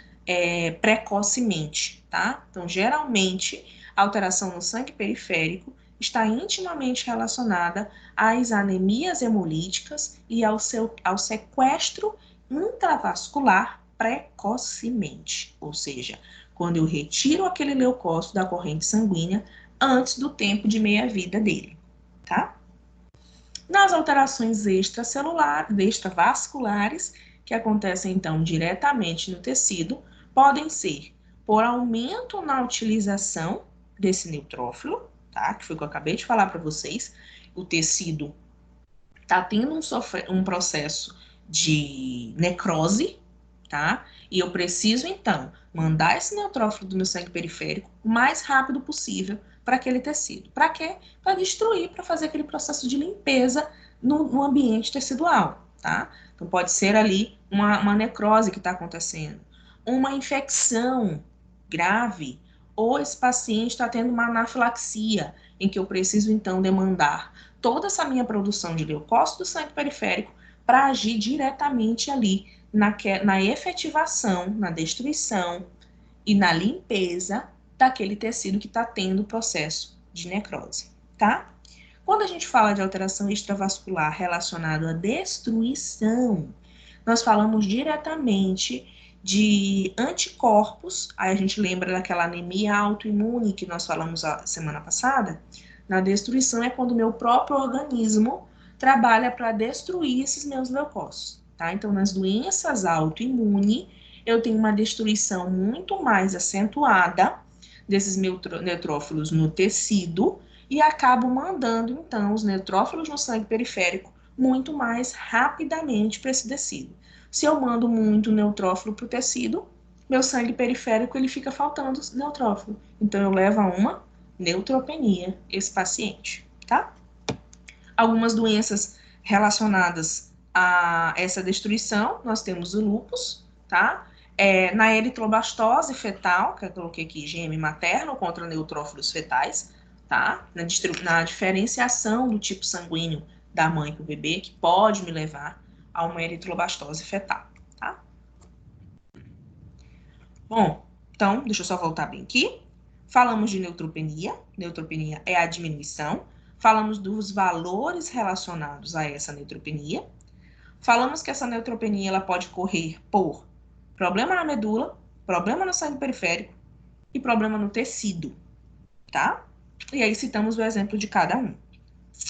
precocemente, tá? Então, geralmente, a alteração no sangue periférico está intimamente relacionada às anemias hemolíticas e ao sequestro intravascular precocemente, ou seja, quando eu retiro aquele leucócito da corrente sanguínea antes do tempo de meia-vida dele, tá? Nas alterações extravasculares, que acontecem, então, diretamente no tecido, podem ser por aumento na utilização desse neutrófilo, tá? Que foi o que eu acabei de falar para vocês. O tecido está tendo um processo de necrose, tá? E eu preciso, então, mandar esse neutrófilo do meu sangue periférico o mais rápido possível para aquele tecido. Para quê? Para destruir, para fazer aquele processo de limpeza no ambiente tecidual, tá? Então, pode ser ali uma necrose que está acontecendo, uma infecção grave, ou esse paciente está tendo uma anafilaxia, em que eu preciso, então, demandar toda essa minha produção de leucócitos do sangue periférico para agir diretamente ali na efetivação, na destruição e na limpeza daquele tecido que está tendo o processo de necrose, tá? Quando a gente fala de alteração extravascular relacionada à destruição, nós falamos diretamente de anticorpos, aí a gente lembra daquela anemia autoimune que nós falamos a semana passada. Na destruição é quando o meu próprio organismo trabalha para destruir esses meus leucócitos, tá? Então, nas doenças autoimunes, eu tenho uma destruição muito mais acentuada desses neutrófilos no tecido e acabo mandando, então, os neutrófilos no sangue periférico muito mais rapidamente para esse tecido. Se eu mando muito neutrófilo para o tecido, meu sangue periférico ele fica faltando neutrófilo. Então, eu levo a uma neutropenia esse paciente, tá? Algumas doenças relacionadas a essa destruição, nós temos o lúpus, tá? Na eritrobastose fetal, que eu coloquei aqui, IgM materno contra neutrófilos fetais, tá? Na diferenciação do tipo sanguíneo da mãe para o bebê, que pode me levar a uma eritrobastose fetal, tá? Bom, então, deixa eu só voltar bem aqui. Falamos de neutropenia. Neutropenia é a diminuição. Falamos dos valores relacionados a essa neutropenia. Falamos que essa neutropenia ela pode correr por problema na medula, problema no sangue periférico e problema no tecido, tá? E aí citamos o exemplo de cada um.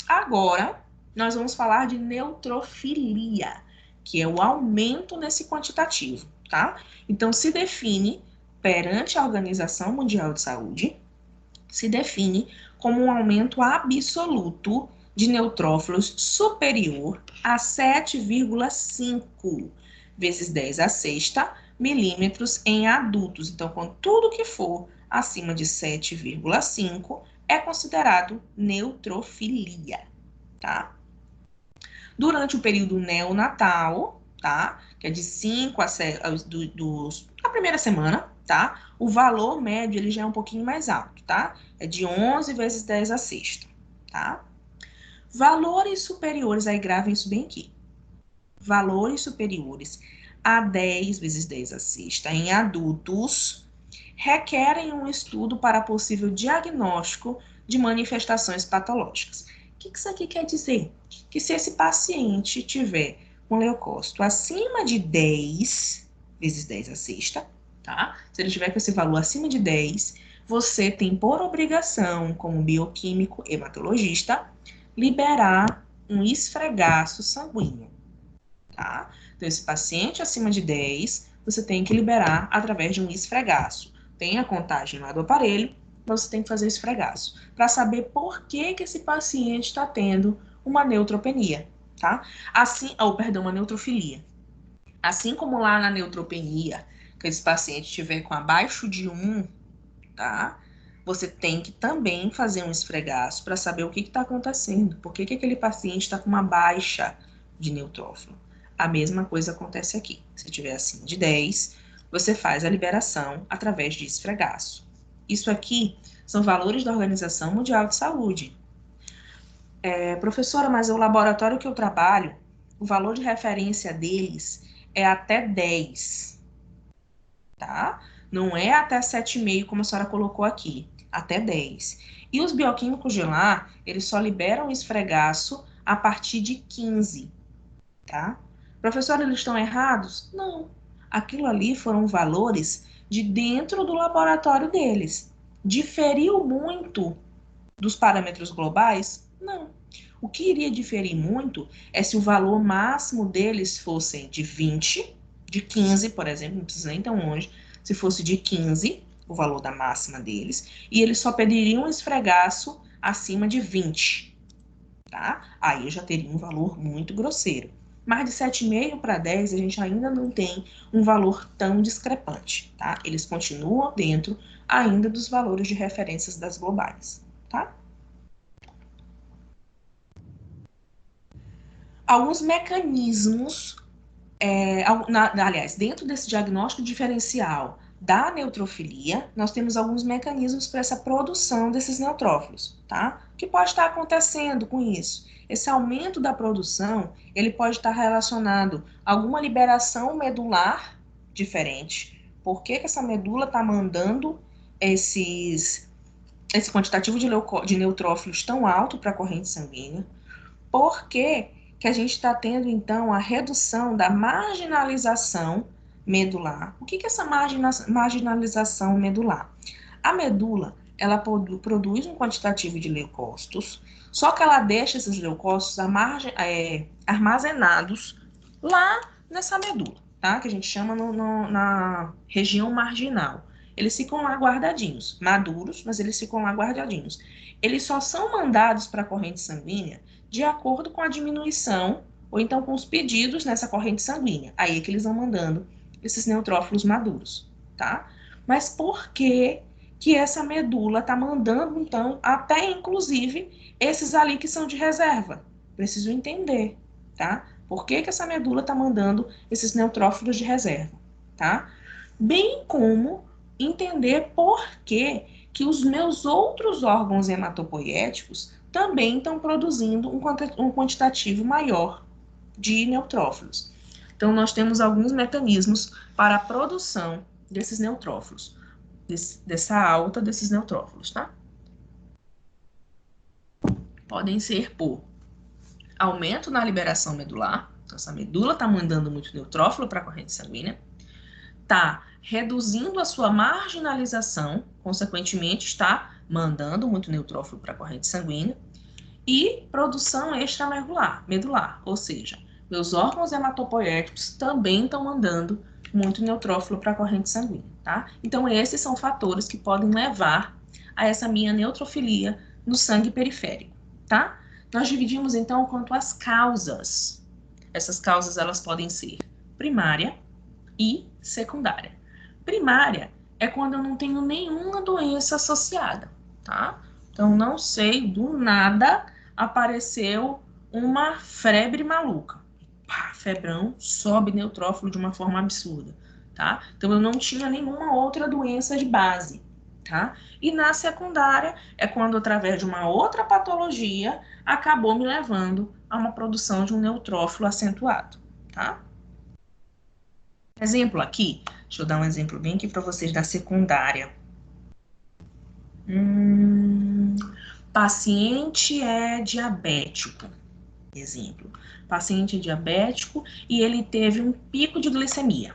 Agora, nós vamos falar de neutrofilia, que é o aumento nesse quantitativo, tá? Então, se define perante a Organização Mundial de Saúde, se define como um aumento absoluto de neutrófilos superior a 7,5 vezes 10 a sexta milímetros em adultos. Então, com tudo que for acima de 7,5 é considerado neutrofilia, tá? Durante o período neonatal, tá? Que é de 5 a 7, a primeira semana, tá? O valor médio ele já é um pouquinho mais alto, tá? É de 11 vezes 10 a sexta, tá? Valores superiores, aí gravem isso bem aqui. Valores superiores a 10 vezes 10 a sexta em adultos requerem um estudo para possível diagnóstico de manifestações patológicas. O que isso aqui quer dizer? Que se esse paciente tiver um leucócito acima de 10 vezes 10 a sexta, tá? Se ele tiver com esse valor acima de 10, você tem por obrigação, como bioquímico hematologista, liberar um esfregaço sanguíneo, tá? Então, esse paciente acima de 10, você tem que liberar através de um esfregaço. Tem a contagem lá do aparelho, você tem que fazer o esfregaço, para saber por que esse paciente está tendo uma neutropenia, tá? Assim, uma neutrofilia. Assim como lá na neutropenia, que esse paciente tiver com abaixo de 1, tá? Você tem que também fazer um esfregaço para saber o que está acontecendo, por que aquele paciente está com uma baixa de neutrófilo. A mesma coisa acontece aqui. Se tiver acima de 10, você faz a liberação através de esfregaço. Isso aqui são valores da Organização Mundial de Saúde. Professora, mas o laboratório que eu trabalho, o valor de referência deles é até 10, tá? Não é até 7,5, como a senhora colocou aqui, até 10. E os bioquímicos de lá, eles só liberam esfregaço a partir de 15, tá? Professora, eles estão errados? Não. Aquilo ali foram valores de dentro do laboratório deles. Diferiu muito dos parâmetros globais? Não. O que iria diferir muito é se o valor máximo deles fosse de 20, de 15, por exemplo, não precisa nem tão longe, se fosse de 15, o valor da máxima deles, e eles só pediriam um esfregaço acima de 20, tá? Aí eu já teria um valor muito grosseiro. Mas de 7,5 para 10, a gente ainda não tem um valor tão discrepante, tá? Eles continuam dentro ainda dos valores de referências das globais, tá? Alguns mecanismos, aliás, dentro desse diagnóstico diferencial da neutrofilia, nós temos alguns mecanismos para essa produção desses neutrófilos, tá? O que pode estar acontecendo com isso? Esse aumento da produção, ele pode estar relacionado a alguma liberação medular diferente. Por que essa medula está mandando esse quantitativo de neutrófilos tão alto para a corrente sanguínea? Por que a gente está tendo, então, a redução da marginalização medular? O que é essa marginalização medular? A medula, ela produz um quantitativo de leucócitos, só que ela deixa esses leucócitos armazenados lá nessa medula, tá? Que a gente chama na região marginal. Eles ficam lá guardadinhos, maduros, mas eles ficam lá guardadinhos. Eles só são mandados para a corrente sanguínea de acordo com a diminuição, ou então com os pedidos nessa corrente sanguínea. Aí é que eles vão mandando esses neutrófilos maduros, tá? Mas por que essa medula está mandando, então, até inclusive esses ali que são de reserva? Preciso entender, tá? Por que essa medula está mandando esses neutrófilos de reserva, tá? Bem como entender por que os meus outros órgãos hematopoiéticos também estão produzindo um quantitativo maior de neutrófilos. Então, nós temos alguns mecanismos para a produção desses neutrófilos, dessa alta desses neutrófilos, tá? Podem ser por aumento na liberação medular, então essa medula está mandando muito neutrófilo para a corrente sanguínea, está reduzindo a sua marginalização, consequentemente está mandando muito neutrófilo para a corrente sanguínea, e produção extramedular, ou seja, meus órgãos hematopoéticos também estão mandando muito neutrófilo para a corrente sanguínea, tá? Então, esses são fatores que podem levar a essa minha neutrofilia no sangue periférico, tá? Nós dividimos, então, quanto às causas. Essas causas, elas podem ser primária e secundária. Primária é quando eu não tenho nenhuma doença associada, tá? Então, não sei, do nada apareceu uma febre maluca. Pá, febrão, sobe neutrófilo de uma forma absurda, tá? Então, eu não tinha nenhuma outra doença de base, tá? E na secundária é quando, através de uma outra patologia, acabou me levando a uma produção de um neutrófilo acentuado, tá? Exemplo aqui, deixa eu dar um exemplo bem aqui para vocês da secundária. Paciente é diabético, exemplo. Paciente é diabético e ele teve um pico de glicemia,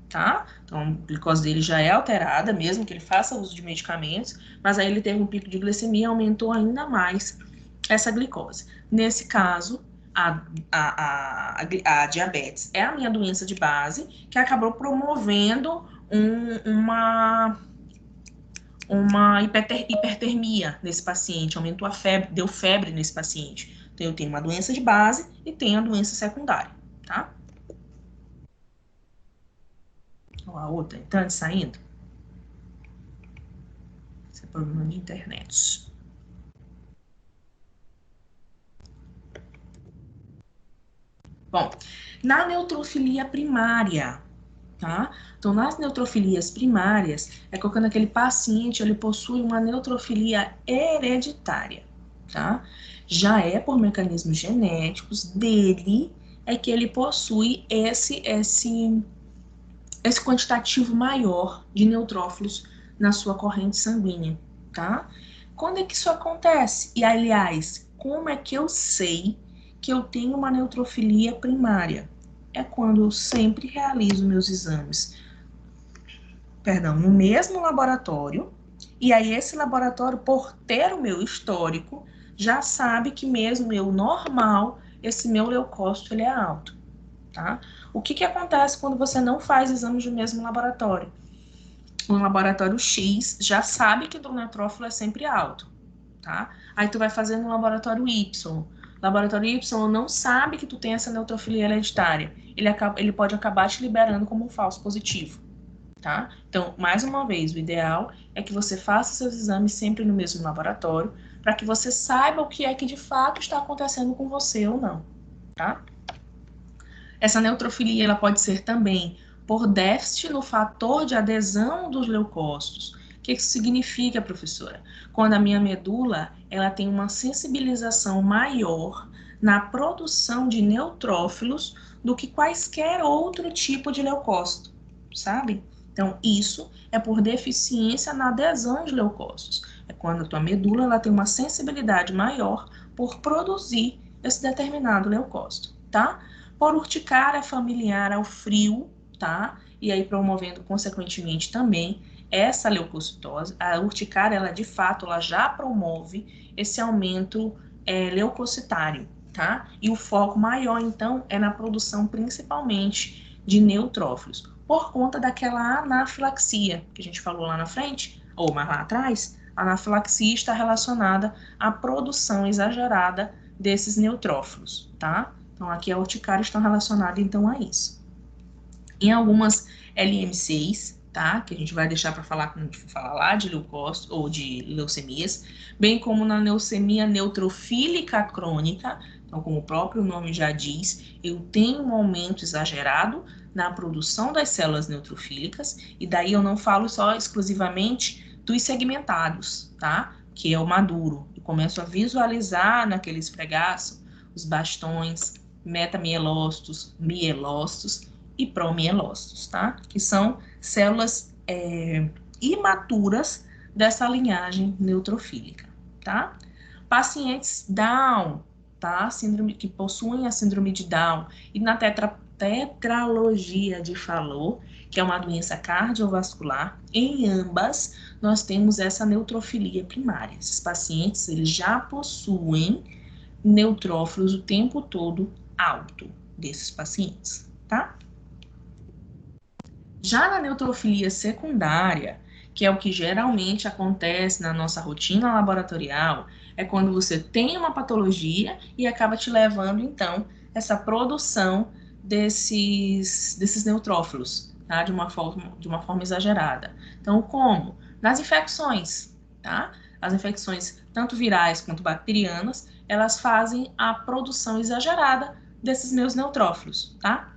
tá? Então, a glicose dele já é alterada, mesmo que ele faça uso de medicamentos, mas aí ele teve um pico de glicemia e aumentou ainda mais essa glicose. Nesse caso, a diabetes é a minha doença de base que acabou promovendo uma hipertermia nesse paciente, aumentou a febre, deu febre nesse paciente. Então, eu tenho uma doença de base e tenho a doença secundária, tá? Ó, a outra entrando e saindo. Esse é problema de internet. Bom, na neutrofilia primária, tá? Então, nas neutrofilias primárias, é quando aquele paciente, ele possui uma neutrofilia hereditária, tá? Já é por mecanismos genéticos dele, é que ele possui esse quantitativo maior de neutrófilos na sua corrente sanguínea, tá? Quando é que isso acontece? E, aliás, como é que eu sei que eu tenho uma neutrofilia primária? É quando eu sempre realizo meus exames, no mesmo laboratório, e aí esse laboratório, por ter o meu histórico, já sabe que mesmo eu normal, esse meu leucócito ele é alto, tá? O que acontece quando você não faz exames do mesmo laboratório? O laboratório X já sabe que o neutrófilo é sempre alto, tá? Aí tu vai fazer no laboratório Y. Laboratório Y não sabe que tu tem essa neutrofilia hereditária. Ele pode acabar te liberando como um falso positivo, tá? Então, mais uma vez, o ideal é que você faça seus exames sempre no mesmo laboratório, para que você saiba o que é que de fato está acontecendo com você ou não, tá? Essa neutrofilia ela pode ser também por déficit no fator de adesão dos leucócitos. O que isso significa, professora? Quando a minha medula ela tem uma sensibilização maior na produção de neutrófilos do que quaisquer outro tipo de leucócito, sabe? Então, isso é por deficiência na adesão de leucócitos. É quando a tua medula ela tem uma sensibilidade maior por produzir esse determinado leucócito, tá? Por urticária familiar ao frio, tá? E aí promovendo, consequentemente, também essa leucocitose. A urticária, ela de fato, ela já promove esse aumento leucocitário, tá? E o foco maior, então, é na produção, principalmente, de neutrófilos, por conta daquela anafilaxia que a gente falou lá na frente, ou mais lá atrás. A anafilaxia está relacionada à produção exagerada desses neutrófilos, tá? Então, aqui a urticária está relacionada, então, a isso. Em algumas LM6, tá? Que a gente vai deixar para falar quando a gente for falar lá de leucócitos ou de leucemias, bem como na leucemia neutrofílica crônica, então, como o próprio nome já diz, eu tenho um aumento exagerado na produção das células neutrofílicas, e daí eu não falo só exclusivamente dos segmentados, tá? Que é o maduro. Eu começo a visualizar naquele esfregaço os bastões, metamielócitos, mielócitos e promielócitos, tá? Que são células imaturas dessa linhagem neutrofílica, tá? Pacientes Down, tá? Síndrome que possuem a síndrome de Down e na tetralogia de Fallot, que é uma doença cardiovascular, em ambas nós temos essa neutrofilia primária. Esses pacientes, eles já possuem neutrófilos o tempo todo alto desses pacientes, tá? Já na neutrofilia secundária, que é o que geralmente acontece na nossa rotina laboratorial, é quando você tem uma patologia e acaba te levando, então, essa produção desses neutrófilos, tá? De uma forma exagerada. Então, como? Nas infecções, tá? As infecções, tanto virais quanto bacterianas, elas fazem a produção exagerada desses meus neutrófilos, tá?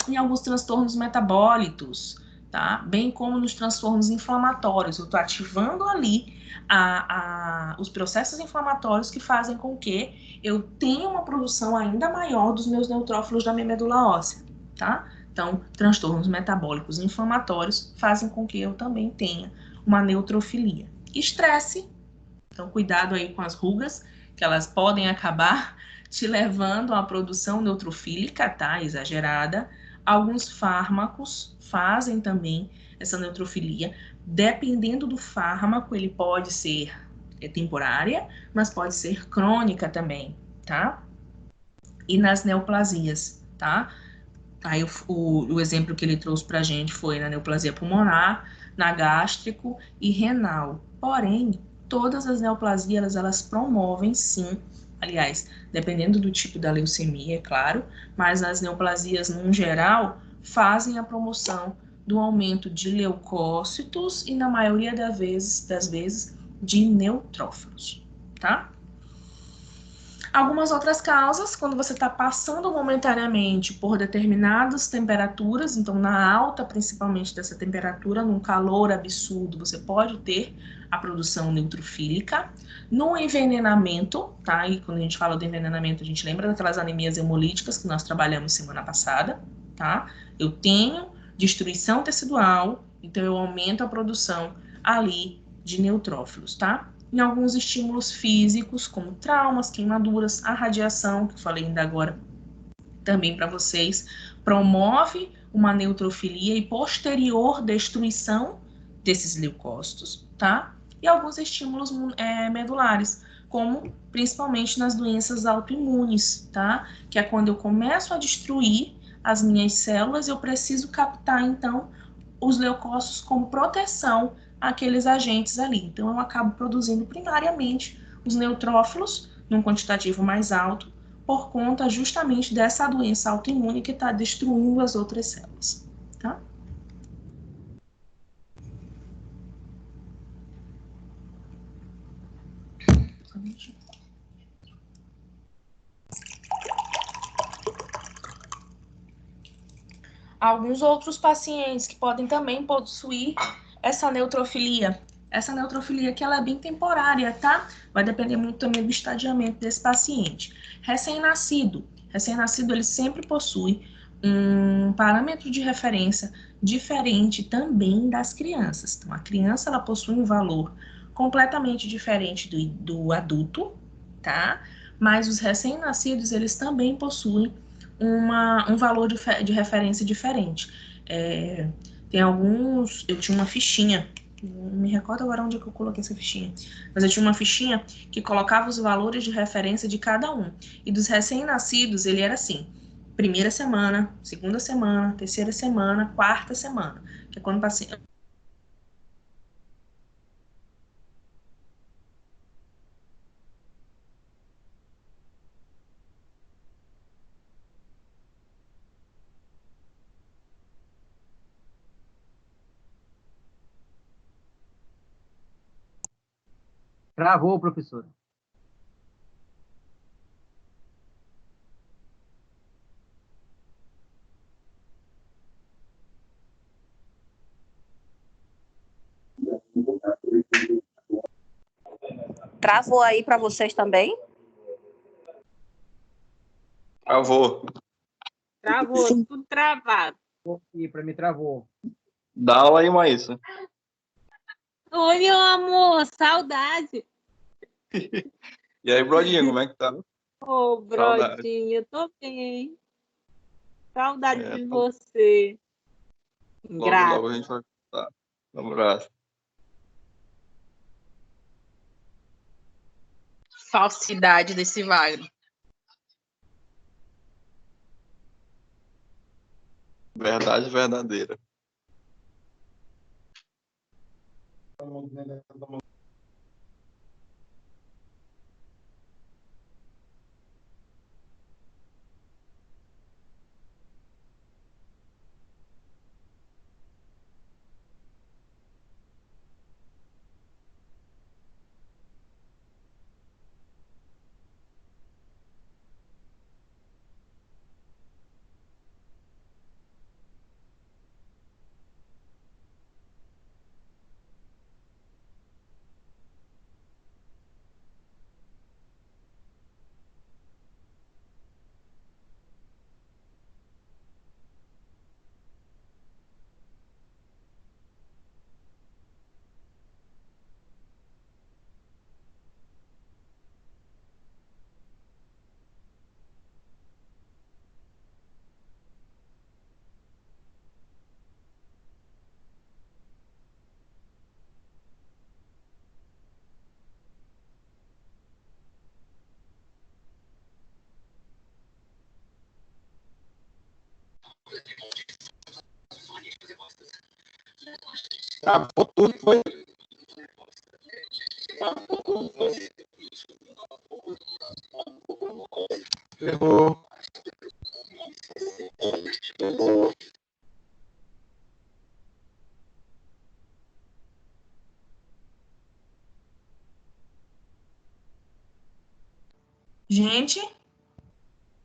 Em alguns transtornos metabólicos, tá? Bem como nos transtornos inflamatórios. Eu estou ativando ali os processos inflamatórios que fazem com que eu tenha uma produção ainda maior dos meus neutrófilos da minha medula óssea, tá? Então, transtornos metabólicos inflamatórios fazem com que eu também tenha uma neutrofilia. Estresse, então cuidado aí com as rugas, que elas podem acabar te levando a uma produção neutrofílica, tá? Exagerada. Alguns fármacos fazem também essa neutrofilia. Dependendo do fármaco, ele pode ser temporária, mas pode ser crônica também, tá? E nas neoplasias, tá? Aí o exemplo que ele trouxe pra gente foi na neoplasia pulmonar, na gástrico e renal. Porém, todas as neoplasias, elas promovem sim, aliás, dependendo do tipo da leucemia, é claro, mas as neoplasias, no geral, fazem a promoção do aumento de leucócitos e, na maioria das vezes, de neutrófilos, tá? Algumas outras causas, quando você está passando momentaneamente por determinadas temperaturas, então na alta principalmente dessa temperatura, num calor absurdo, você pode ter a produção neutrofílica. No envenenamento, tá? E quando a gente fala do envenenamento, a gente lembra daquelas anemias hemolíticas que nós trabalhamos semana passada, tá? Eu tenho destruição tecidual, então eu aumento a produção ali de neutrófilos, tá? Em alguns estímulos físicos, como traumas, queimaduras, a radiação, que eu falei ainda agora também para vocês, promove uma neutrofilia e posterior destruição desses leucócitos, tá? E alguns estímulos medulares, como principalmente nas doenças autoimunes, tá? Que é quando eu começo a destruir as minhas células, eu preciso captar, então, os leucócitos como proteção àqueles agentes ali. Então, eu acabo produzindo primariamente os neutrófilos, num quantitativo mais alto, por conta justamente dessa doença autoimune que está destruindo as outras células, tá? Alguns outros pacientes que podem também possuir essa neutrofilia. Essa neutrofilia que ela é bem temporária, tá? Vai depender muito também do estadiamento desse paciente. Recém-nascido. Recém-nascido, ele sempre possui um parâmetro de referência diferente também das crianças. Então, a criança, ela possui um valor completamente diferente do adulto, tá? Mas os recém-nascidos, eles também possuem um valor de referência diferente. Tem alguns. Eu tinha uma fichinha, não me recordo agora onde é que eu coloquei essa fichinha, mas eu tinha uma fichinha que colocava os valores de referência de cada um. E dos recém-nascidos, ele era assim: primeira semana, segunda semana, terceira semana, quarta semana, que é quando o paciente. Travou, professor. Travou aí para vocês também? Travou. Travou, tudo travado. E para mim travou. Dá aula aí, Maísa. Oi, meu amor, saudade. E aí, Brodinha, como é que tá? Ô, Saudade. Brodinha, tô bem. Saudade É, de você. logo, logo a gente vai voltar. Um abraço. Falsidade desse Wagner. Verdade verdadeira. Travou tudo, foi? Errou. Gente,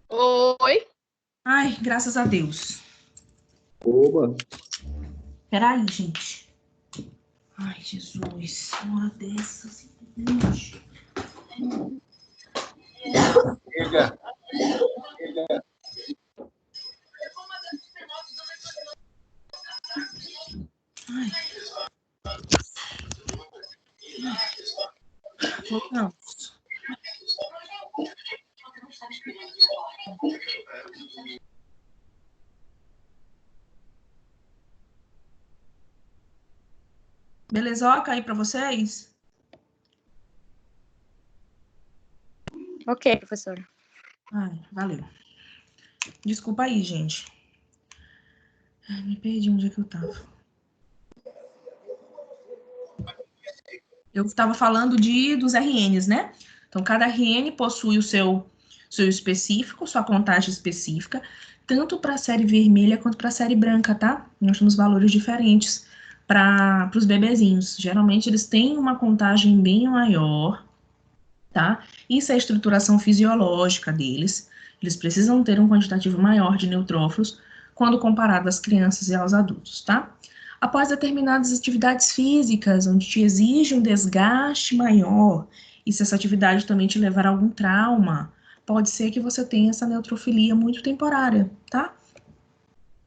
Oi? ai, graças a Deus. Oba. Peraí, gente. Ai, Jesus, uma hora dessa, simplesmente. Chega. Ai. Voltamos. Belezoca aí para vocês? Ok, professora. Ai, valeu. Desculpa aí, gente. Ai, me perdi onde é que eu tava. Eu estava falando dos RNs, né? Então, cada RN possui o seu específico, sua contagem específica, tanto para a série vermelha quanto para a série branca, tá? Nós temos valores diferentes para os bebezinhos. Geralmente, eles têm uma contagem bem maior, tá? Isso é a estruturação fisiológica deles. Eles precisam ter um quantitativo maior de neutrófilos quando comparado às crianças e aos adultos, tá? Após determinadas atividades físicas, onde te exige um desgaste maior, e se essa atividade também te levar a algum trauma, pode ser que você tenha essa neutrofilia muito temporária, tá?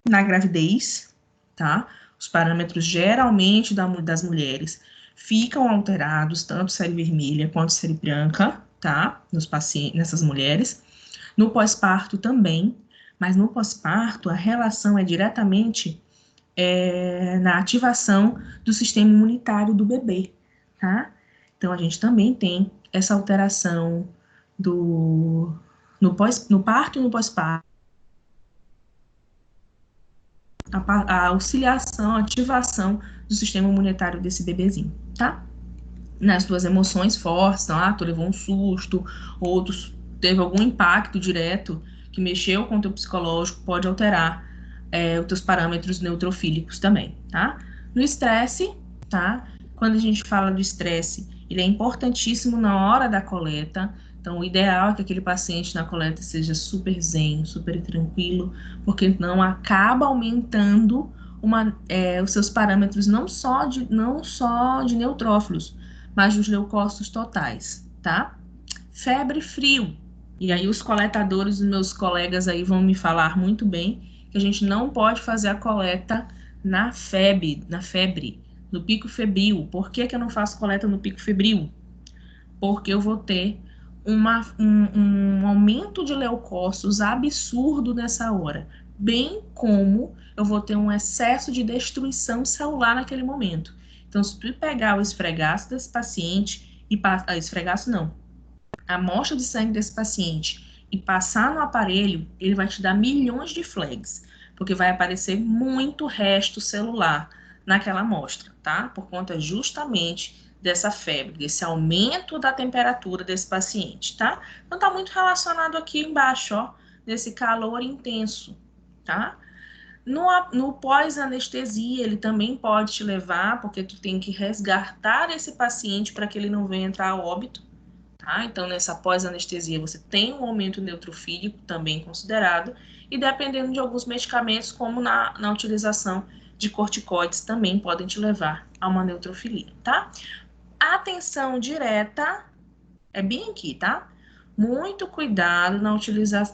Na gravidez, tá? Os parâmetros geralmente das mulheres ficam alterados, tanto série vermelha quanto série branca, tá? Nos pacientes, nessas mulheres. No pós-parto também, mas no pós-parto a relação é diretamente na ativação do sistema imunitário do bebê, tá? Então, a gente também tem essa alteração no parto e no pós-parto, a auxiliação, a ativação do sistema imunitário desse bebezinho, tá? Nas suas emoções fortes, então, tu levou um susto, ou tu teve algum impacto direto que mexeu com o teu psicológico, pode alterar os teus parâmetros neutrofílicos também, tá? No estresse, tá? Quando a gente fala do estresse, ele é importantíssimo na hora da coleta. Então, o ideal é que aquele paciente na coleta seja super zen, super tranquilo, porque não acaba aumentando os seus parâmetros não só de neutrófilos, mas dos leucócitos totais, tá? Febre e frio. E aí os coletadores, os meus colegas aí vão me falar muito bem que a gente não pode fazer a coleta na febre, no pico febril. Por que eu não faço coleta no pico febril? Porque eu vou ter um aumento de leucócitos absurdo nessa hora, bem como eu vou ter um excesso de destruição celular naquele momento. Então, se tu pegar o esfregaço desse paciente, a amostra de sangue desse paciente e passar no aparelho, ele vai te dar milhões de flags, porque vai aparecer muito resto celular naquela amostra, tá? Por conta justamente dessa febre, desse aumento da temperatura desse paciente, tá? Então, tá muito relacionado aqui embaixo, ó, desse calor intenso, tá? No pós-anestesia, ele também pode te levar, porque tu tem que resgatar esse paciente para que ele não venha entrar a óbito, tá? Então, nessa pós-anestesia, você tem um aumento neutrofílico também considerado, e dependendo de alguns medicamentos, como na utilização de corticoides, também podem te levar a uma neutrofilia, tá? Atenção direta, é bem aqui, tá? Muito cuidado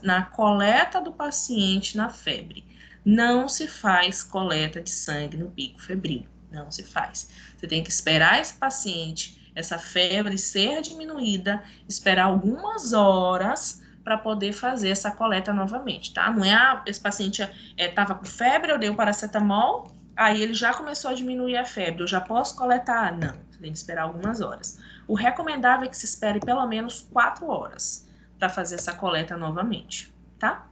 na coleta do paciente na febre. Não se faz coleta de sangue no pico febril, não se faz. Você tem que esperar esse paciente, essa febre ser diminuída, esperar algumas horas para poder fazer essa coleta novamente, tá? Não é, esse paciente estava com febre, eu dei o paracetamol, aí ele já começou a diminuir a febre, eu já posso coletar? Não, você tem que esperar algumas horas. O recomendável é que se espere pelo menos 4 horas para fazer essa coleta novamente, tá?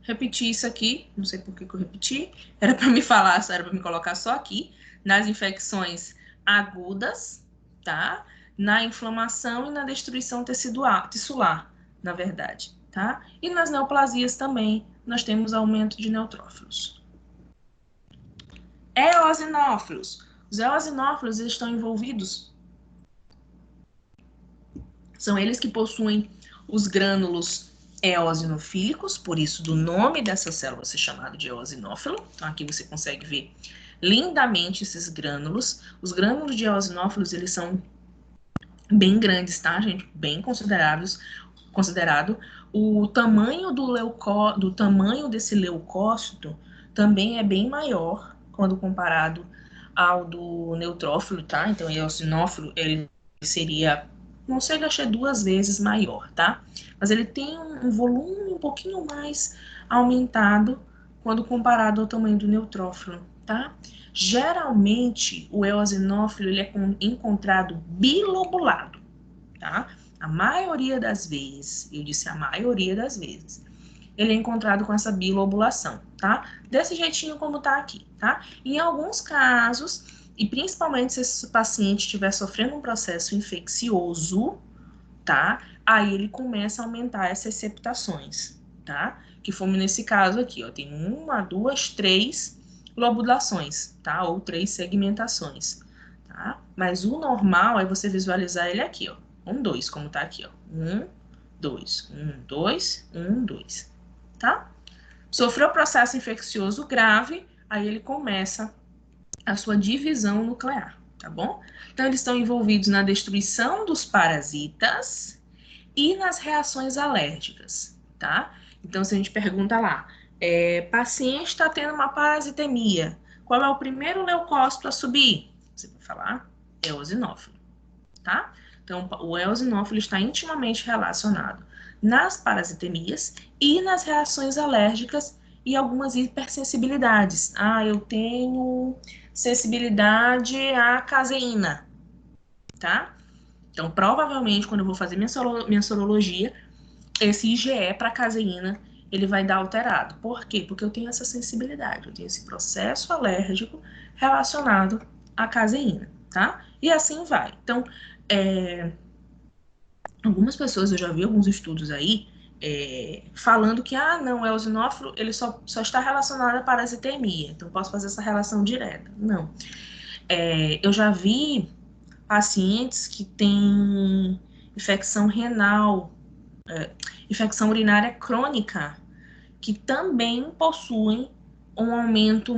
Repetir isso aqui, não sei por que eu repeti, era para me falar, era para me colocar só aqui, nas infecções agudas, tá? Na inflamação e na destruição tissular, na verdade, tá? E nas neoplasias também, nós temos aumento de neutrófilos. Eosinófilos. Os eosinófilos estão envolvidos, são eles que possuem os grânulos eosinofílicos, por isso do nome dessa célula ser chamado de eosinófilo. Então, aqui você consegue ver lindamente esses grânulos. Os grânulos de eosinófilos, eles são bem grandes, tá, gente? Bem considerado. O tamanho do tamanho desse leucócito também é bem maior quando comparado ao do neutrófilo, tá? Então, o eosinófilo, ele seria, não chega a ser 2 vezes maior, tá? Mas ele tem um volume um pouquinho mais aumentado quando comparado ao tamanho do neutrófilo, tá? Geralmente, o eosinófilo ele é encontrado bilobulado, tá? A maioria das vezes, eu disse a maioria das vezes, ele é encontrado com essa bilobulação, tá? Desse jeitinho como tá aqui, tá? Em alguns casos, e principalmente se esse paciente estiver sofrendo um processo infeccioso, tá? Aí ele começa a aumentar essas septações, tá? Que foi nesse caso aqui, ó, tem 1, 2, 3 lobulações, tá? Ou 3 segmentações, tá? Mas o normal é você visualizar ele aqui, ó. 1, 2, como tá aqui, ó. 1, 2, 1, 2, 1, 2, tá? Sofreu processo infeccioso grave, aí ele começa a sua divisão nuclear, tá bom? Então, eles estão envolvidos na destruição dos parasitas e nas reações alérgicas, tá? Então, se a gente pergunta lá, paciente está tendo uma parasitemia, qual é o primeiro leucócito a subir? Você vai falar eosinófilo, tá? Então, o eosinófilo está intimamente relacionado nas parasitemias e nas reações alérgicas e algumas hipersensibilidades. Ah, eu tenho sensibilidade à caseína, tá? Então, provavelmente, quando eu vou fazer minha sorologia, esse IgE para caseína, ele vai dar alterado. Por quê? Porque eu tenho essa sensibilidade, eu tenho esse processo alérgico relacionado à caseína, tá? E assim vai. Então, algumas pessoas, eu já vi alguns estudos aí, falando que, não, o eosinófilo, ele só está relacionado à parasitemia, então posso fazer essa relação direta. Não. Eu já vi pacientes que têm infecção renal, infecção urinária crônica, que também possuem um aumento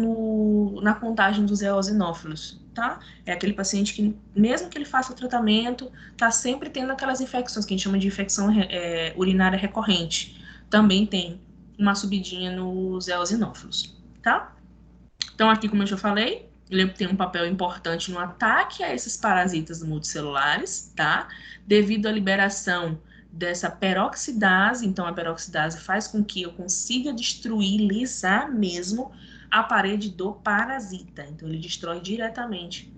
na contagem dos eosinófilos, tá? É aquele paciente que, mesmo que ele faça o tratamento, tá sempre tendo aquelas infecções que a gente chama de infecção urinária recorrente. Também tem uma subidinha nos eosinófilos, tá? Então, aqui, como eu já falei, ele tem um papel importante no ataque a esses parasitas multicelulares, tá? Devido à liberação dessa peroxidase, então a peroxidase faz com que eu consiga destruir, lisar mesmo a parede do parasita. Então, ele destrói diretamente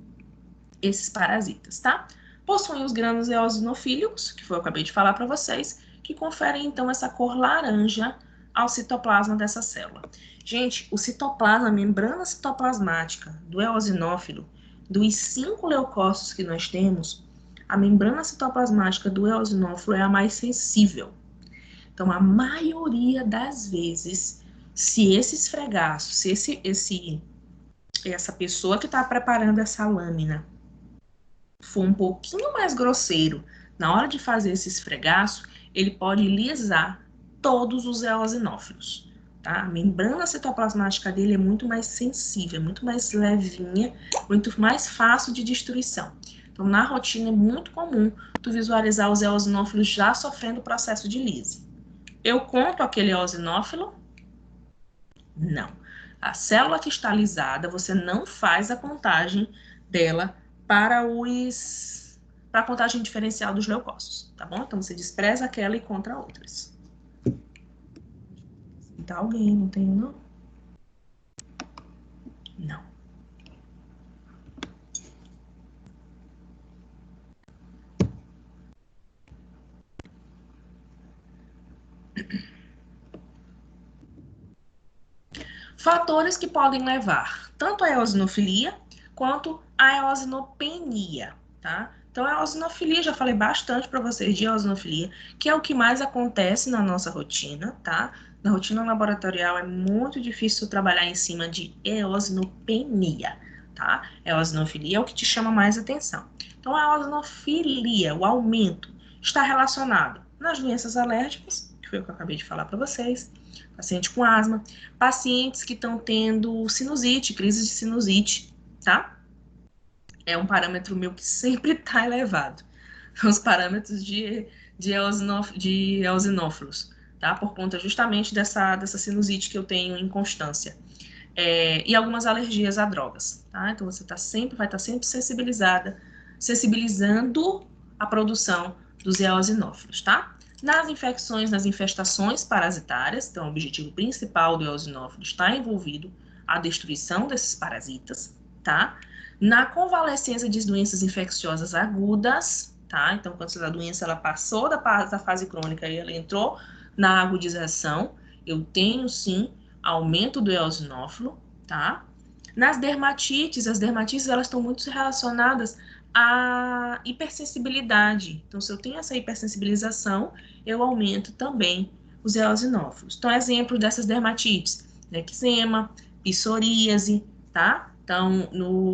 esses parasitas, tá? Possuem os grânulos eosinofílicos, que foi o que eu acabei de falar para vocês, que conferem, então, essa cor laranja ao citoplasma dessa célula. Gente, o citoplasma, a membrana citoplasmática do eosinófilo, dos 5 leucócitos que nós temos, a membrana citoplasmática do eosinófilo é a mais sensível. Então, a maioria das vezes, se esse esfregaço, se essa pessoa que está preparando essa lâmina for um pouquinho mais grosseiro na hora de fazer esse esfregaço, ele pode lisar todos os eosinófilos. Tá? A membrana citoplasmática dele é muito mais sensível, muito mais levinha, muito mais fácil de destruição. Então, na rotina é muito comum tu visualizar os eosinófilos já sofrendo o processo de lise. Eu conto aquele eosinófilo? Não. A célula que está lisada, você não faz a contagem dela para a contagem diferencial dos leucócitos, tá bom? Então, você despreza aquela e contra outras. Tá alguém, não tem, não? Não. Fatores que podem levar tanto a eosinofilia quanto a eosinopenia, tá? Então, a eosinofilia, já falei bastante para vocês de eosinofilia, que é o que mais acontece na nossa rotina, tá? Na rotina laboratorial é muito difícil trabalhar em cima de eosinopenia, tá? Eosinofilia é o que te chama mais atenção. Então, a eosinofilia, o aumento, está relacionado nas doenças alérgicas, que foi o que eu acabei de falar para vocês, paciente com asma, pacientes que estão tendo sinusite, crise de sinusite, tá? É um parâmetro meu que sempre está elevado. Os parâmetros de eosinófilos, tá? Por conta justamente dessa sinusite que eu tenho em constância. E algumas alergias a drogas, tá? Então, você vai estar sempre sensibilizando a produção dos eosinófilos, tá? Nas infecções, nas infestações parasitárias, então o objetivo principal do eosinófilo está envolvido a destruição desses parasitas, tá? Na convalescência de doenças infecciosas agudas, tá? Então, quando a doença ela passou da fase crônica e ela entrou na agudização, eu tenho, sim, aumento do eosinófilo, tá? Nas dermatites, as dermatites, elas estão muito relacionadas à hipersensibilidade. Então, se eu tenho essa hipersensibilização, eu aumento também os eosinófilos. Então, exemplos dessas dermatites, né? Eczema, psoríase, tá? Então,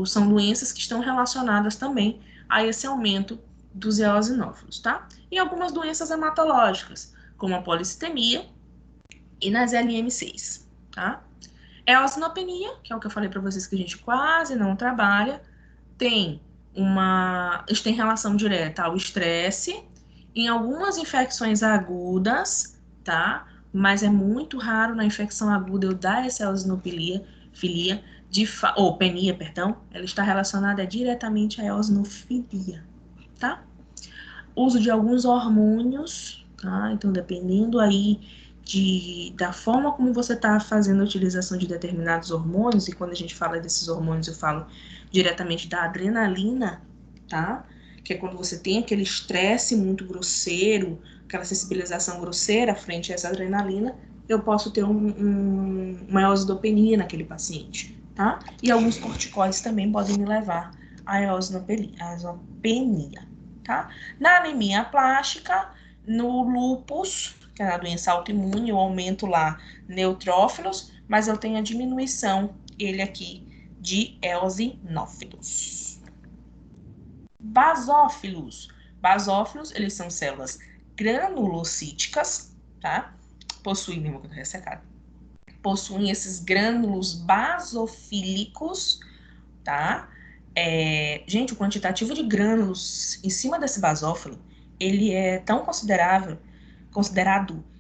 são doenças que estão relacionadas também a esse aumento dos eosinófilos, tá? E algumas doenças hematológicas, como a policitemia e nas LM6, tá? Eosinopenia, que é o que eu falei para vocês que a gente quase não trabalha, tem relação direta ao estresse, em algumas infecções agudas, tá? Mas é muito raro na infecção aguda eu dar essa eosinofilia, penia, perdão, ela está relacionada diretamente à eosinofilia, tá? Uso de alguns hormônios, tá? Então, dependendo aí da forma como você está fazendo a utilização de determinados hormônios, e quando a gente fala desses hormônios, eu falo diretamente da adrenalina, tá? Que é quando você tem aquele estresse muito grosseiro, aquela sensibilização grosseira frente a essa adrenalina, eu posso ter uma eosinopenia naquele paciente, tá? E alguns corticoides também podem me levar à eosinopenia, tá? Na anemia plástica, no lúpus, que é a doença autoimune, eu aumento lá neutrófilos, mas eu tenho a diminuição, ele aqui, de eosinófilos. Basófilos. Basófilos, eles são células granulocíticas, tá? Possuem esses grânulos basofílicos, tá? Gente, o quantitativo de grânulos em cima desse basófilo, ele é tão considerado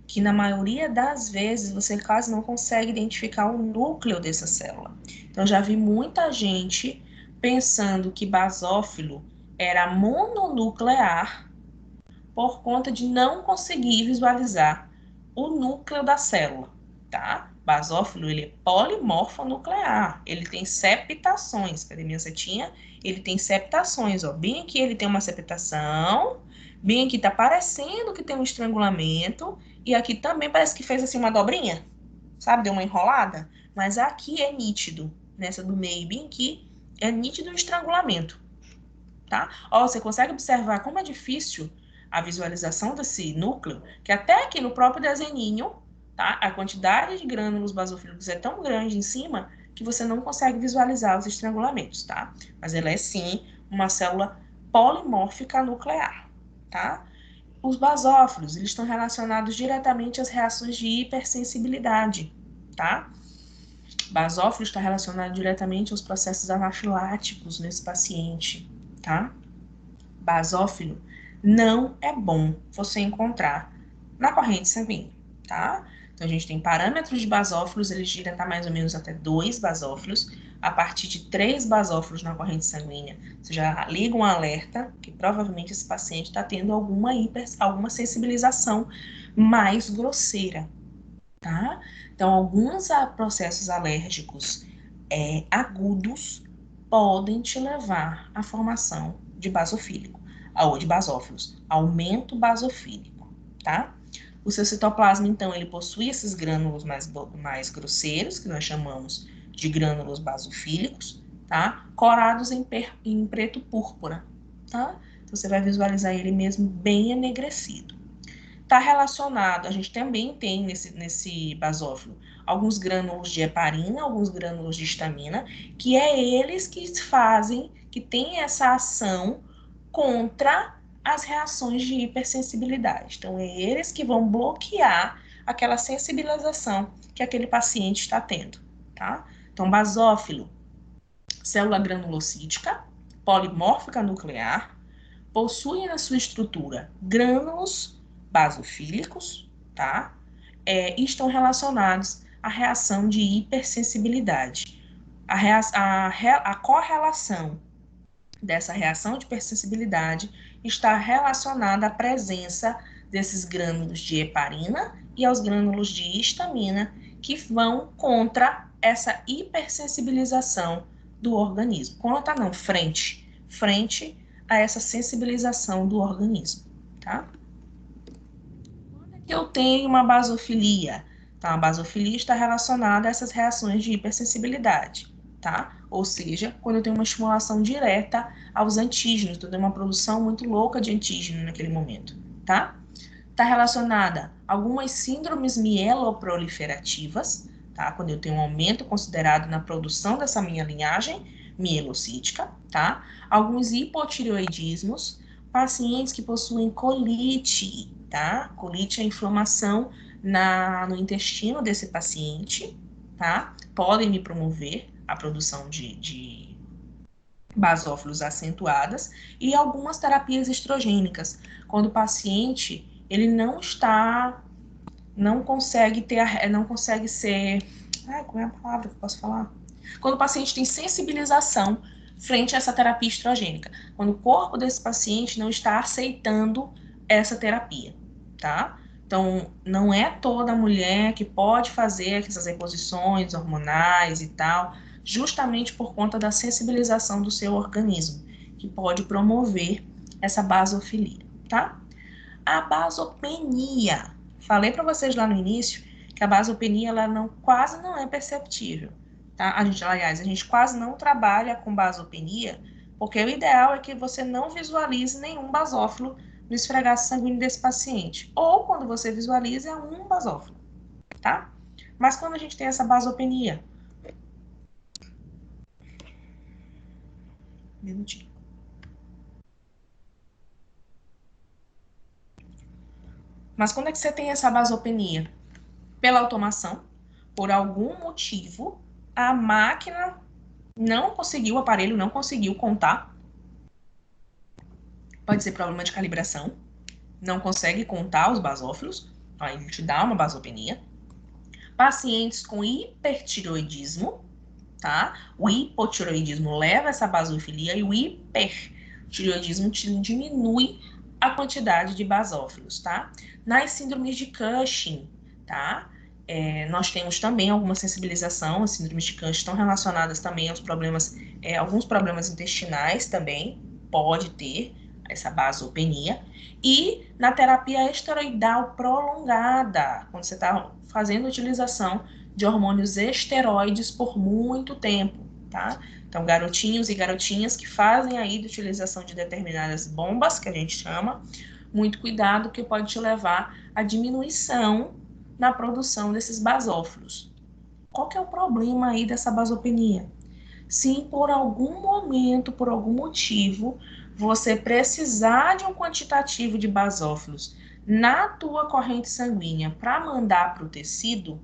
que na maioria das vezes você quase não consegue identificar o núcleo dessa célula. Então, já vi muita gente pensando que basófilo era mononuclear por conta de não conseguir visualizar o núcleo da célula, tá? Basófilo, ele é polimorfonuclear, ele tem septações. Cadê minha setinha? Ele tem septações, ó. Bem aqui ele tem uma septação, bem aqui tá parecendo que tem um estrangulamento, e aqui também parece que fez assim uma dobrinha, sabe? Deu uma enrolada, mas aqui é nítido, nessa do meio, bem aqui, é nítido o estrangulamento, tá? Ó, você consegue observar como é difícil a visualização desse núcleo, que até aqui no próprio desenhinho, tá? A quantidade de grânulos basofílicos é tão grande em cima que você não consegue visualizar os estrangulamentos, tá? Mas ela é sim uma célula polimórfica nuclear, tá? Os basófilos, eles estão relacionados diretamente às reações de hipersensibilidade, tá? Basófilo está relacionado diretamente aos processos anafiláticos nesse paciente, tá? Basófilo não é bom você encontrar na corrente sanguínea, tá? Então, a gente tem parâmetros de basófilos, eles giram estar mais ou menos até 2 basófilos. A partir de 3 basófilos na corrente sanguínea, você já liga um alerta que provavelmente esse paciente está tendo alguma sensibilização mais grosseira, tá? Então, alguns processos alérgicos agudos podem te levar à formação de basofílico, ou de basófilos, aumento basofílico, tá? O seu citoplasma, então, ele possui esses grânulos mais grosseiros, que nós chamamos de grânulos basofílicos, tá? Corados em preto púrpura, tá? Então, você vai visualizar ele mesmo bem enegrecido. Está relacionado, a gente também tem nesse basófilo alguns grânulos de heparina, alguns grânulos de histamina, que é eles que têm essa ação contra as reações de hipersensibilidade. Então, é eles que vão bloquear aquela sensibilização que aquele paciente está tendo, tá? Então, basófilo, célula granulocítica, polimórfica nuclear, possui na sua estrutura grânulos basofílicos, tá? E estão relacionados à reação de hipersensibilidade. A correlação dessa reação de hipersensibilidade está relacionada à presença desses grânulos de heparina e aos grânulos de histamina que vão contra essa hipersensibilização do organismo. Conta não, frente a essa sensibilização do organismo, tá? Quando é que eu tenho uma basofilia? Então, a basofilia está relacionada a essas reações de hipersensibilidade, tá? Ou seja, quando eu tenho uma estimulação direta aos antígenos, eu tenho uma produção muito louca de antígeno naquele momento, tá? Está relacionada a algumas síndromes mieloproliferativas, tá? Quando eu tenho um aumento considerado na produção dessa minha linhagem mielocítica, tá? Alguns hipotireoidismos, pacientes que possuem colite, tá? Colite é a inflamação no intestino desse paciente, tá? Podem me promover a produção de basófilos acentuadas e algumas terapias estrogênicas, quando o paciente ele não consegue ser, como é a palavra que eu posso falar? Quando o paciente tem sensibilização frente a essa terapia estrogênica, quando o corpo desse paciente não está aceitando essa terapia, tá? Então, não é toda mulher que pode fazer essas reposições hormonais e tal, justamente por conta da sensibilização do seu organismo, que pode promover essa basofilia, tá? A basopenia. Falei para vocês lá no início que a basopenia ela quase não é perceptível, tá? A gente quase não trabalha com basopenia, porque o ideal é que você não visualize nenhum basófilo no esfregaço sanguíneo desse paciente. Ou quando você visualiza, é um basófilo, tá? Mas quando a gente tem essa basopenia, minutinho. Mas quando é que você tem essa basopenia? Pela automação, por algum motivo, a máquina o aparelho não conseguiu contar. Pode ser problema de calibração, não consegue contar os basófilos, aí ele te dá uma basopenia. Pacientes com hipertireoidismo, tá? O hipotireoidismo leva essa basofilia e o hipertireoidismo diminui a quantidade de basófilos, tá? Nas síndromes de Cushing, tá? Nós temos também alguma sensibilização, as síndromes de Cushing estão relacionadas também aos problemas, alguns problemas intestinais também, pode ter essa basopenia. E na terapia esteroidal prolongada, quando você está fazendo utilização de hormônios esteroides por muito tempo, tá? Então, garotinhos e garotinhas que fazem aí de utilização de determinadas bombas, que a gente chama, muito cuidado, que pode te levar à diminuição na produção desses basófilos. Qual que é o problema aí dessa basopenia? Se por algum momento, por algum motivo, você precisar de um quantitativo de basófilos na tua corrente sanguínea para mandar para o tecido,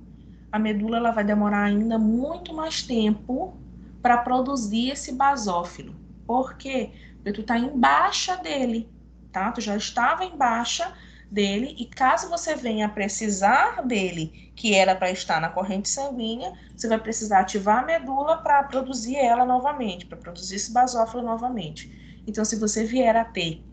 a medula ela vai demorar ainda muito mais tempo para produzir esse basófilo. Por quê? Porque tu está em baixa dele, tá? Tu já estava em baixa dele e caso você venha precisar dele, que era para estar na corrente sanguínea, você vai precisar ativar a medula para produzir ela novamente, para produzir esse basófilo novamente. Então, se você vier a ter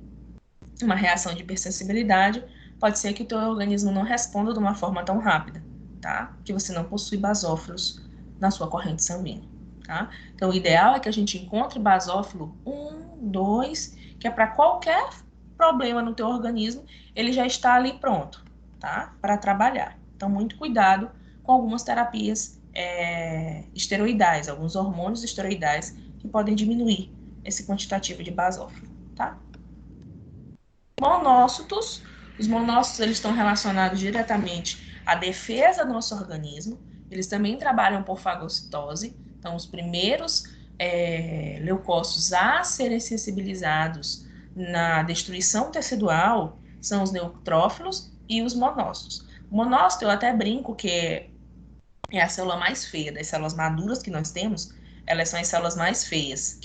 uma reação de hipersensibilidade, pode ser que o teu organismo não responda de uma forma tão rápida, tá? Que você não possui basófilos na sua corrente sanguínea, tá? Então, o ideal é que a gente encontre basófilo 1, 2, que é para qualquer problema no teu organismo, ele já está ali pronto, tá? Para trabalhar. Então, muito cuidado com algumas terapias esteroidais, alguns hormônios esteroidais que podem diminuir esse quantitativo de basófilo, tá? Monócitos. Os monócitos eles estão relacionados diretamente à defesa do nosso organismo. Eles também trabalham por fagocitose. Então, os primeiros leucócitos a serem sensibilizados na destruição tecidual são os neutrófilos e os monócitos. O monócito, eu até brinco que é a célula mais feia das células maduras que nós temos, elas são as células mais feias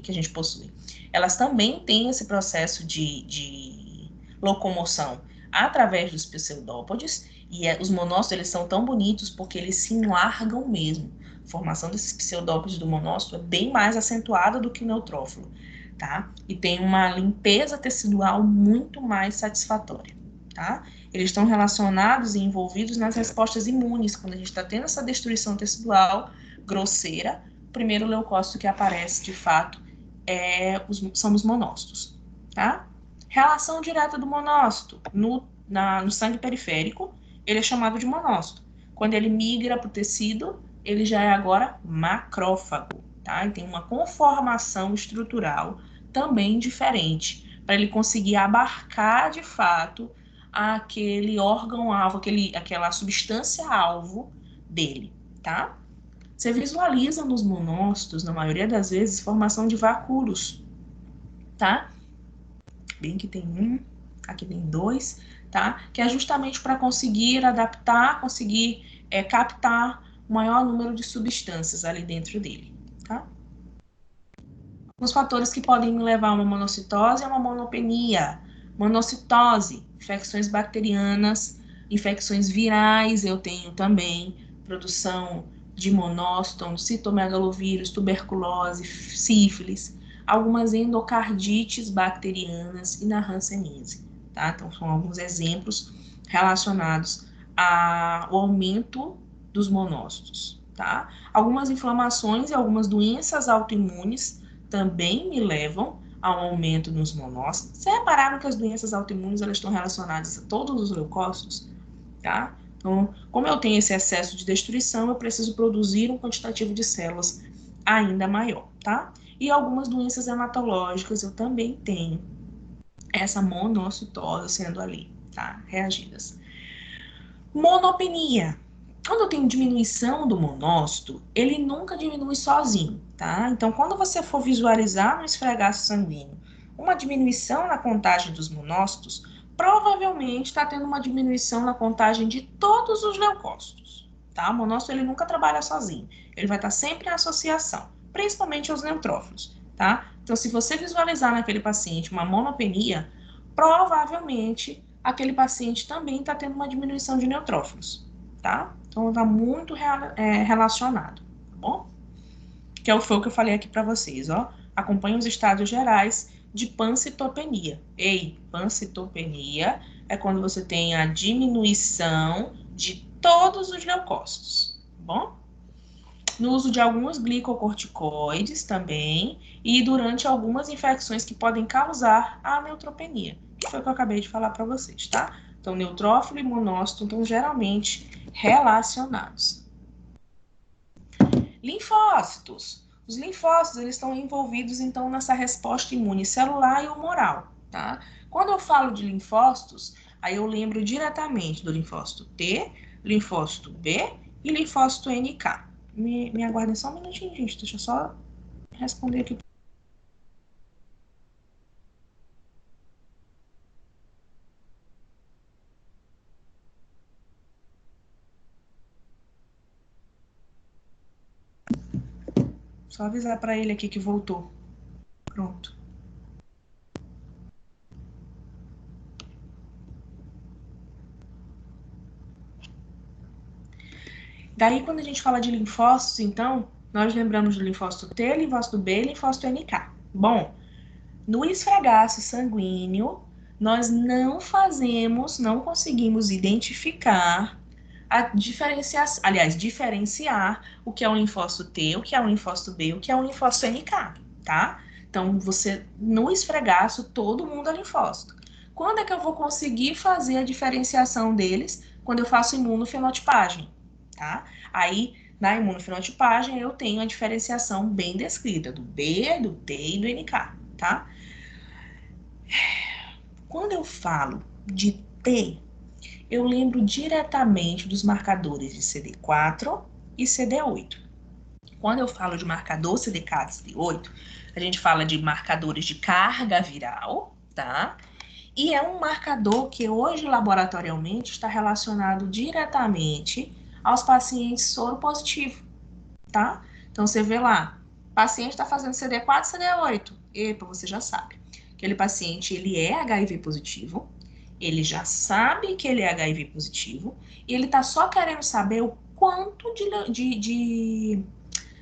que a gente possui. Elas também têm esse processo de locomoção através dos pseudópodes, e os monócitos eles são tão bonitos porque eles se enlargam mesmo. A formação desses pseudópodes do monócito é bem mais acentuada do que o neutrófilo, tá? E tem uma limpeza tecidual muito mais satisfatória. tá? Eles estão relacionados e envolvidos nas respostas imunes. Quando a gente está tendo essa destruição tecidual grosseira, o primeiro leucócito que aparece, de fato, são os monócitos, tá? Relação direta do monócito no sangue periférico, ele é chamado de monócito. Quando ele migra para o tecido, ele já é agora macrófago, tá? E tem uma conformação estrutural também diferente, para ele conseguir abarcar, de fato, aquele órgão-alvo, aquela substância-alvo dele, tá? Você visualiza nos monócitos, na maioria das vezes, formação de vacúolos, tá? Bem que tem um, aqui tem dois, tá? Que é justamente para conseguir adaptar, conseguir captar o maior número de substâncias ali dentro dele, tá? Os fatores que podem me levar a uma monocitose é uma monopenia. Monocitose, infecções bacterianas, infecções virais, eu tenho também, produção de monócito, citomegalovírus, tuberculose, sífilis, algumas endocardites bacterianas e na hanseníase, tá? Então, são alguns exemplos relacionados ao aumento dos monócitos, tá? Algumas inflamações e algumas doenças autoimunes também me levam ao aumento nos monócitos. Vocês repararam que as doenças autoimunes, elas estão relacionadas a todos os leucócitos, tá? Então, como eu tenho esse excesso de destruição, eu preciso produzir um quantitativo de células ainda maior, tá? E algumas doenças hematológicas eu também tenho essa monocitose sendo ali, tá? Reagidas. Monopenia. Quando eu tenho diminuição do monócito, ele nunca diminui sozinho, tá? Então, quando você for visualizar no esfregaço sanguíneo uma diminuição na contagem dos monócitos, provavelmente está tendo uma diminuição na contagem de todos os leucócitos, tá? O monócito, ele nunca trabalha sozinho. Ele vai estar sempre em associação, principalmente aos neutrófilos, tá? Então, se você visualizar naquele paciente uma monopenia, provavelmente aquele paciente também está tendo uma diminuição de neutrófilos, tá? Então, está muito relacionado, tá bom? Que foi o que eu falei aqui para vocês, ó. Acompanhe os estados gerais de pancitopenia. Pancitopenia é quando você tem a diminuição de todos os leucócitos, tá bom? No uso de alguns glicocorticoides também e durante algumas infecções que podem causar a neutropenia, que foi o que eu acabei de falar para vocês, tá? Então, neutrófilo e monócito estão geralmente relacionados. Linfócitos. Os linfócitos, eles estão envolvidos, então, nessa resposta imune celular e humoral, tá? Quando eu falo de linfócitos, aí eu lembro diretamente do linfócito T, linfócito B e linfócito NK. Me aguardem só um minutinho, gente, deixa eu só responder aqui. Só avisar para ele aqui que voltou. Pronto. Daí, quando a gente fala de linfócitos, então, nós lembramos do linfócito T, linfócito B e linfócito NK. Bom, no esfregaço sanguíneo, nós não conseguimos identificar diferenciar o que é um linfócito T, o que é um linfócito B, o que é um linfócito NK, tá? Então, no esfregaço, todo mundo é linfócito. Quando é que eu vou conseguir fazer a diferenciação deles? Quando eu faço imunofenotipagem, tá? Aí, na imunofenotipagem, eu tenho a diferenciação bem descrita do B, do T e do NK, tá? Quando eu falo de T, eu lembro diretamente dos marcadores de CD4 e CD8. Quando eu falo de marcador CD4 e CD8, a gente fala de marcadores de carga viral, tá? E é um marcador que hoje, laboratorialmente, está relacionado diretamente aos pacientes soropositivos, tá? Então, você vê lá, o paciente está fazendo CD4 e CD8. Epa, você já sabe. Aquele paciente, ele é HIV positivo, ele já sabe que ele é HIV positivo, e ele está só querendo saber o quanto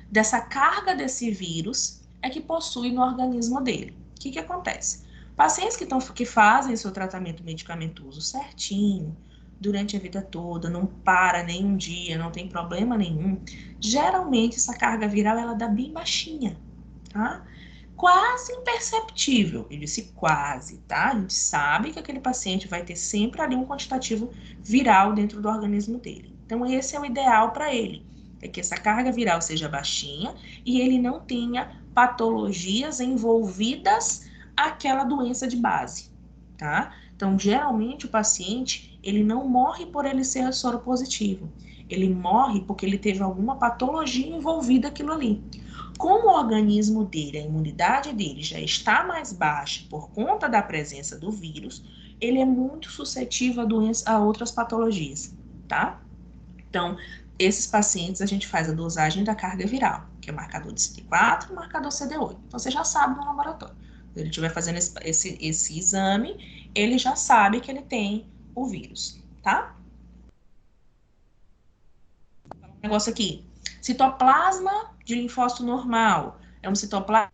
dessa carga desse vírus é que possui no organismo dele. O que acontece? Pacientes que fazem seu tratamento medicamentoso certinho, durante a vida toda, não para nenhum dia, não tem problema nenhum, geralmente essa carga viral ela dá bem baixinha, tá? Quase imperceptível, eu disse quase, tá? A gente sabe que aquele paciente vai ter sempre ali um quantitativo viral dentro do organismo dele. Então, esse é o ideal para ele, é que essa carga viral seja baixinha e ele não tenha patologias envolvidas àquela doença de base, tá? Então, geralmente, o paciente, ele não morre por ele ser soropositivo. Ele morre porque ele teve alguma patologia envolvida aquilo ali. Como o organismo dele, a imunidade dele já está mais baixa por conta da presença do vírus, ele é muito suscetível a outras patologias, tá? Então, esses pacientes a gente faz a dosagem da carga viral, que é o marcador de CD4 e o marcador CD8. Então, você já sabe no laboratório. Se ele estiver fazendo esse exame, ele já sabe que ele tem o vírus, tá? Um negócio aqui. Citoplasma de linfócito normal. É um citoplasma.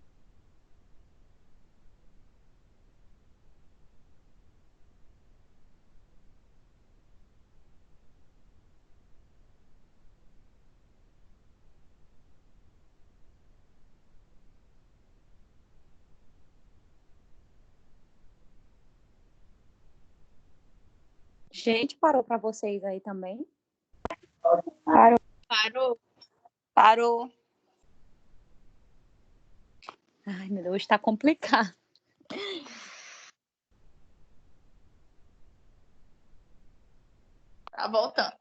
Gente, parou para vocês aí também? Parou. Parou. Ai, meu Deus, está complicado. Tá voltando.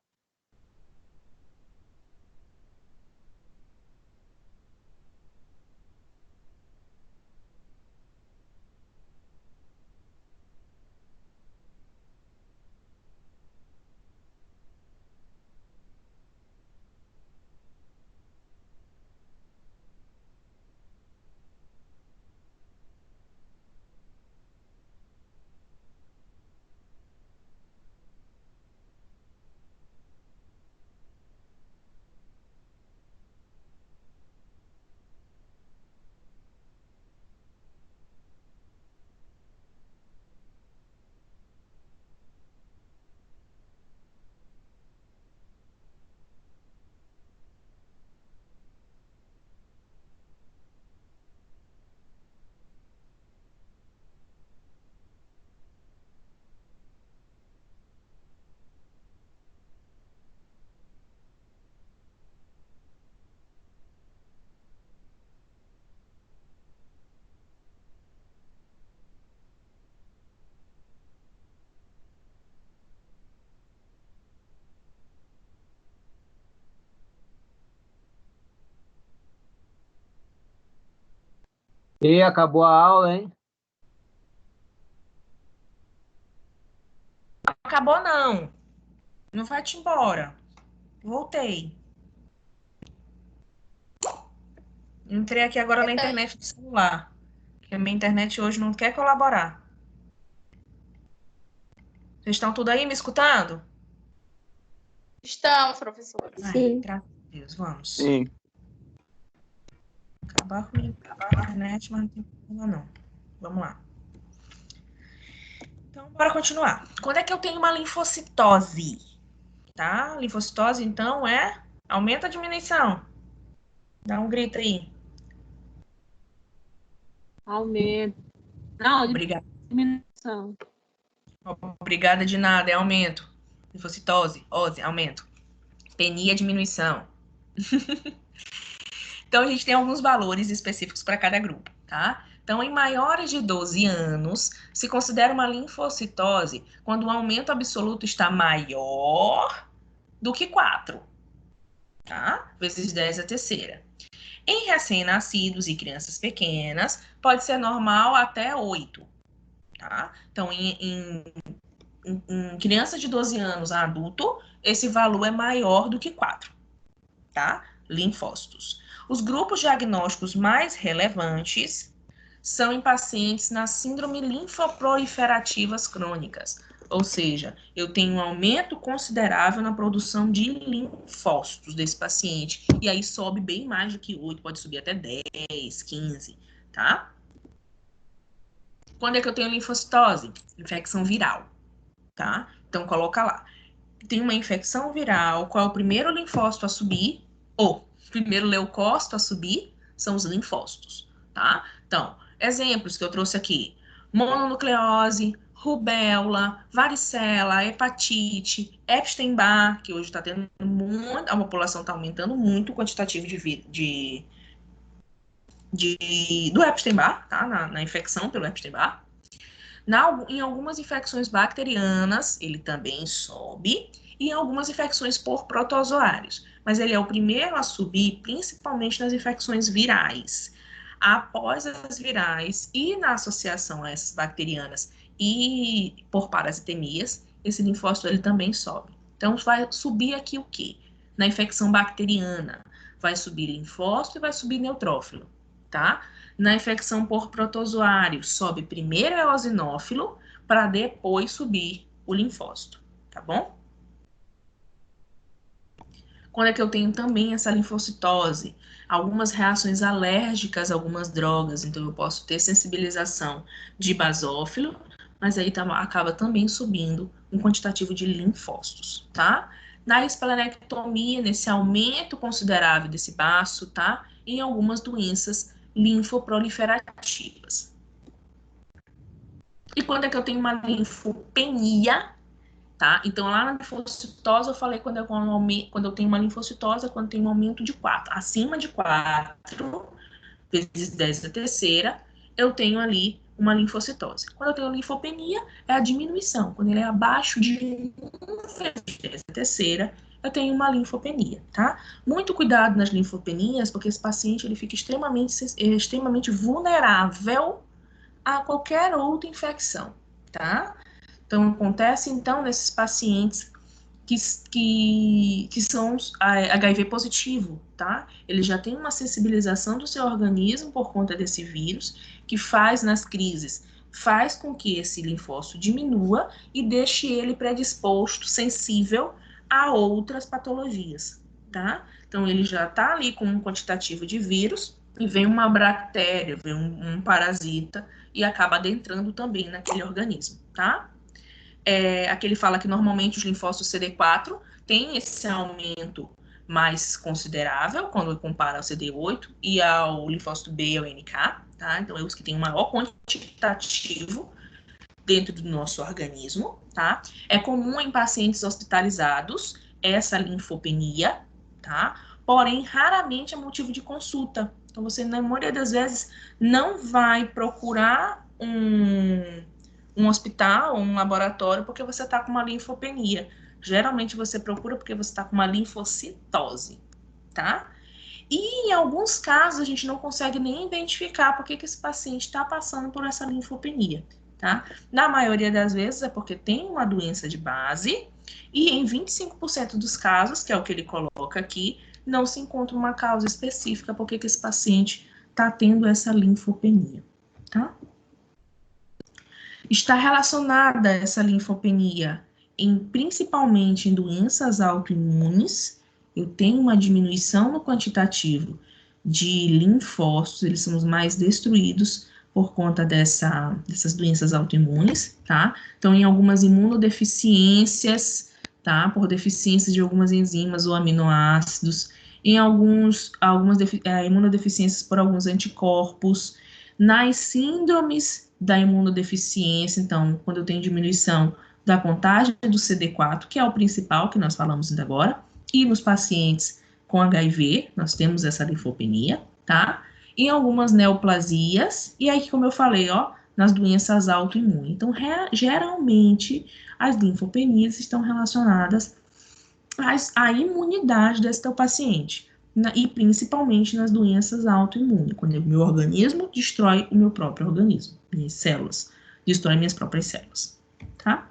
E acabou a aula, hein? Acabou não. Não vai-te embora. Voltei. Entrei aqui agora na internet do celular. Porque a minha internet hoje não quer colaborar. Vocês estão tudo aí me escutando? Estamos, professora. Sim. Graças a Deus, vamos. Sim. Acabar com a internet, mas não tem problema não. Vamos lá. Então, bora continuar. Quando é que eu tenho uma linfocitose? Tá? Linfocitose, então, aumenta a diminuição. Dá um grito aí. Aumento. Não, Obrigada. diminuição. Obrigada de nada, é aumento. Linfocitose, aumento. Penia, diminuição. Então, a gente tem alguns valores específicos para cada grupo, tá? Então, em maiores de 12 anos, se considera uma linfocitose quando o aumento absoluto está maior do que 4, tá? Vezes 10 a terceira. Em recém-nascidos e crianças pequenas, pode ser normal até 8, tá? Então, em criança de 12 anos a adulto, esse valor é maior do que 4, tá? Linfócitos. Os grupos diagnósticos mais relevantes são em pacientes na síndrome linfoproliferativas crônicas, ou seja, eu tenho um aumento considerável na produção de linfócitos desse paciente, e aí sobe bem mais do que 8, pode subir até 10, 15, tá? Quando é que eu tenho linfocitose? Infecção viral, tá? Então, coloca lá. Tem uma infecção viral, qual é o primeiro linfócito a subir? Ou, primeiro leucócito a subir são os linfócitos, tá? Então, exemplos que eu trouxe aqui. Mononucleose, rubéola, varicela, hepatite, Epstein-Barr, que hoje está tendo muito, a população está aumentando muito o quantitativo do Epstein-Barr, tá? Na infecção pelo Epstein-Barr. Em algumas infecções bacterianas, ele também sobe, e em algumas infecções por protozoários. Mas ele é o primeiro a subir, principalmente nas infecções virais. Após as virais e na associação a essas bacterianas e por parasitemias, esse linfócito ele também sobe. Então, vai subir aqui o quê? Na infecção bacteriana, vai subir linfócito e vai subir neutrófilo, tá? Na infecção por protozoário, sobe primeiro o eosinófilo para depois subir o linfócito, tá bom? Quando é que eu tenho também essa linfocitose? Algumas reações alérgicas a algumas drogas, então eu posso ter sensibilização de basófilo, mas aí acaba também subindo um quantitativo de linfócitos, tá? Na esplenectomia, nesse aumento considerável desse baço, tá? Em algumas doenças linfoproliferativas. E quando é que eu tenho uma linfopenia, tá? Então, lá na linfocitose, eu falei quando eu tenho uma linfocitose, quando tem um aumento de 4. Acima de 4 vezes 10 da terceira, eu tenho ali uma linfocitose. Quando eu tenho linfopenia, é a diminuição. Quando ele é abaixo de 1 vezes 10 da terceira, eu tenho uma linfopenia, tá? Muito cuidado nas linfopenias, porque esse paciente ele fica extremamente vulnerável a qualquer outra infecção, tá? Então, acontece, então, nesses pacientes que são HIV positivo, tá? Ele já tem uma sensibilização do seu organismo por conta desse vírus, que faz nas crises, faz com que esse linfócito diminua e deixe ele predisposto, sensível a outras patologias, tá? Então, ele já tá ali com um quantitativo de vírus e vem uma bactéria, vem um parasita e acaba adentrando também naquele organismo, tá? Aqui ele fala que normalmente os linfócitos CD4 têm esse aumento mais considerável quando compara ao CD8 e ao linfócito B e ao NK, tá? Então, é os que têm o maior quantitativo dentro do nosso organismo, tá? É comum em pacientes hospitalizados essa linfopenia, tá? Porém, raramente é motivo de consulta. Então, você, na maioria das vezes, não vai procurar um hospital ou um laboratório porque você está com uma linfopenia. Geralmente você procura porque você está com uma linfocitose, tá? E em alguns casos a gente não consegue nem identificar por que esse paciente está passando por essa linfopenia, tá? Na maioria das vezes é porque tem uma doença de base e em 25% dos casos, que é o que ele coloca aqui, não se encontra uma causa específica por que esse paciente está tendo essa linfopenia, tá? Está relacionada essa linfopenia principalmente em doenças autoimunes. Eu tenho uma diminuição no quantitativo de linfócitos, eles são os mais destruídos por conta dessas doenças autoimunes, tá? Então, em algumas imunodeficiências, tá? Por deficiência de algumas enzimas ou aminoácidos, em algumas imunodeficiências por alguns anticorpos, nas síndromes da imunodeficiência, então, quando eu tenho diminuição da contagem do CD4, que é o principal que nós falamos ainda agora, e nos pacientes com HIV, nós temos essa linfopenia, tá? Em algumas neoplasias, e aí, como eu falei, ó, nas doenças autoimunes. Então, geralmente, as linfopenias estão relacionadas à imunidade desse teu paciente, e principalmente nas doenças autoimunes, quando o meu organismo destrói o meu próprio organismo, minhas células, destrói minhas próprias células, tá?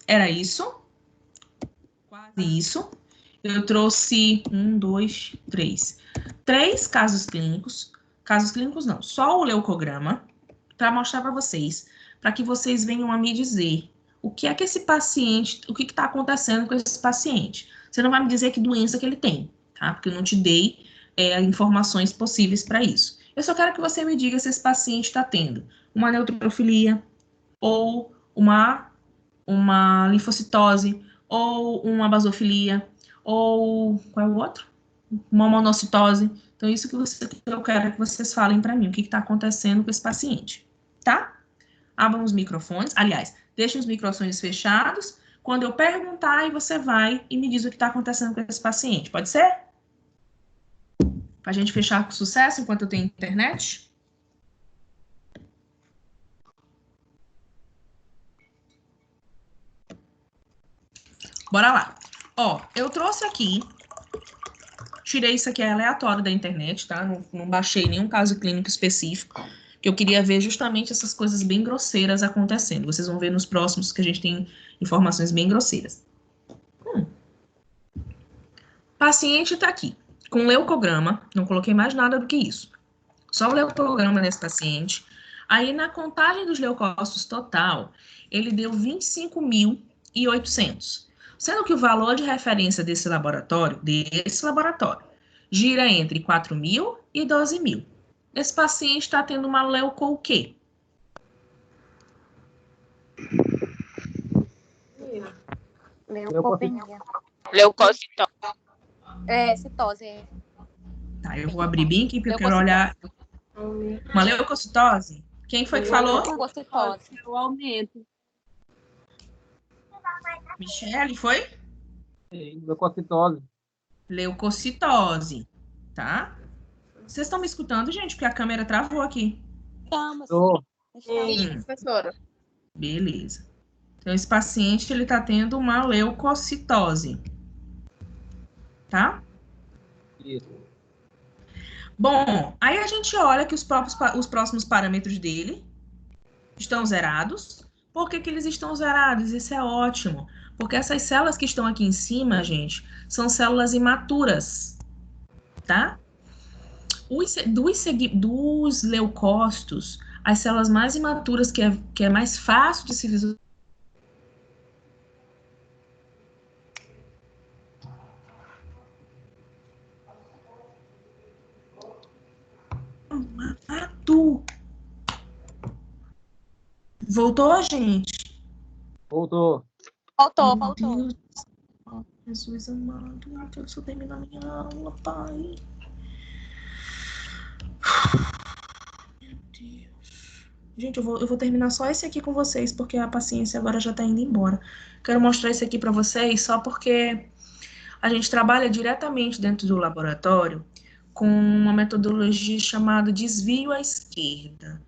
Era isso, quase isso. Eu trouxe 3 casos clínicos não, só o leucograma, para mostrar para vocês, para que vocês venham a me dizer o que é que esse paciente, o que está acontecendo com esse paciente. Você não vai me dizer que doença que ele tem, tá? Porque eu não te dei informações possíveis para isso. Eu só quero que você me diga se esse paciente está tendo uma neutrofilia, ou uma linfocitose, ou uma basofilia, ou qual é o outro? Uma monocitose. Então, isso que eu quero que vocês falem para mim, o que está acontecendo com esse paciente, tá? Abram os microfones, aliás, deixem os microfones fechados. Quando eu perguntar, aí você vai e me diz o que está acontecendo com esse paciente, pode ser? Para a gente fechar com sucesso enquanto eu tenho internet? Bora lá. Ó, eu trouxe aqui, tirei isso aqui aleatório da internet, tá? Não baixei nenhum caso clínico específico, que eu queria ver justamente essas coisas bem grosseiras acontecendo. Vocês vão ver nos próximos que a gente tem informações bem grosseiras. Paciente tá aqui, com leucograma, não coloquei mais nada do que isso. Só o leucograma nesse paciente. Aí, na contagem dos leucócitos total, ele deu 25.800. Sendo que o valor de referência desse laboratório, gira entre 4.000 e 12.000. Esse paciente está tendo uma leuco o quê? Leucopenia. Leucocitose. Citose. Tá, eu vou abrir bem aqui porque eu quero olhar. Uma leucocitose? Quem foi que falou? Leucocitose. O aumento. Michele, foi? Leucocitose. Leucocitose, tá? Vocês estão me escutando, gente? Porque a câmera travou aqui. Estamos. Tô. Sim, professora. Beleza. Então, esse paciente, ele tá tendo uma leucocitose. Tá? Isso. Bom, aí a gente olha que os próximos parâmetros dele estão zerados. Por que eles estão zerados? Isso é ótimo. Porque essas células que estão aqui em cima, gente, são células imaturas, tá? Dos leucócitos, as células mais imaturas, que é mais fácil de se visualizar, Voltou, gente? Voltou. Voltou. Deus. Jesus amado, deixa eu terminar minha aula, pai. Meu Deus. Gente, eu vou terminar só esse aqui com vocês, porque a paciência agora já tá indo embora. Quero mostrar esse aqui para vocês só porque a gente trabalha diretamente dentro do laboratório com uma metodologia chamada desvio à esquerda.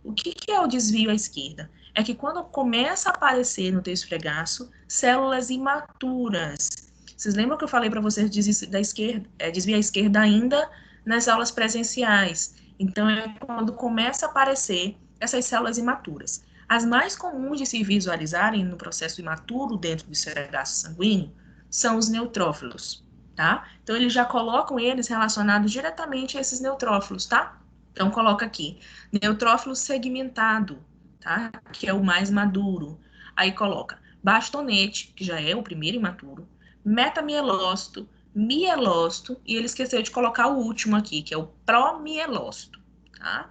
O que é o desvio à esquerda? É que quando começa a aparecer no teu esfregaço, células imaturas. Vocês lembram que eu falei para vocês desvio à esquerda ainda nas aulas presenciais? Então, é quando começa a aparecer essas células imaturas. As mais comuns de se visualizarem no processo imaturo dentro do esfregaço sanguíneo são os neutrófilos, tá? Então, eles já colocam eles relacionados diretamente a esses neutrófilos, tá? Então, coloca aqui, neutrófilo segmentado, tá? Que é o mais maduro. Aí coloca bastonete, que já é o primeiro imaturo, metamielócito, mielócito, e ele esqueceu de colocar o último aqui, que é o promielócito, tá?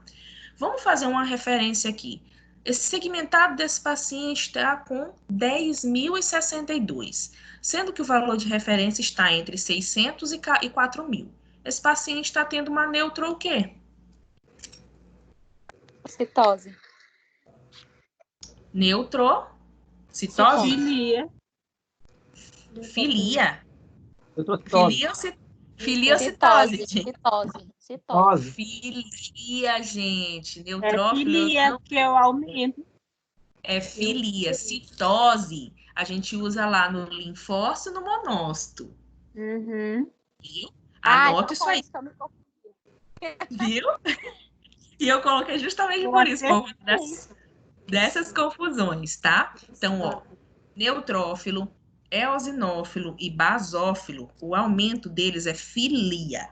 Vamos fazer uma referência aqui. Esse segmentado desse paciente está com 10.062, sendo que o valor de referência está entre 600 e 4.000. Esse paciente está tendo uma neutro o quê? Citose. Neutrocitose? Filia. Leucocitose. Filia ou citose? Citose. Filia, gente. É Neutrófilo. filia, porque é o aumento. É filia. Citose, a gente usa lá no linfócito e no monócito. Uhum. Anota isso aí, viu? E eu coloquei justamente por isso, por conta dessas confusões, tá? Então, ó, neutrófilo, eosinófilo e basófilo, o aumento deles é filia,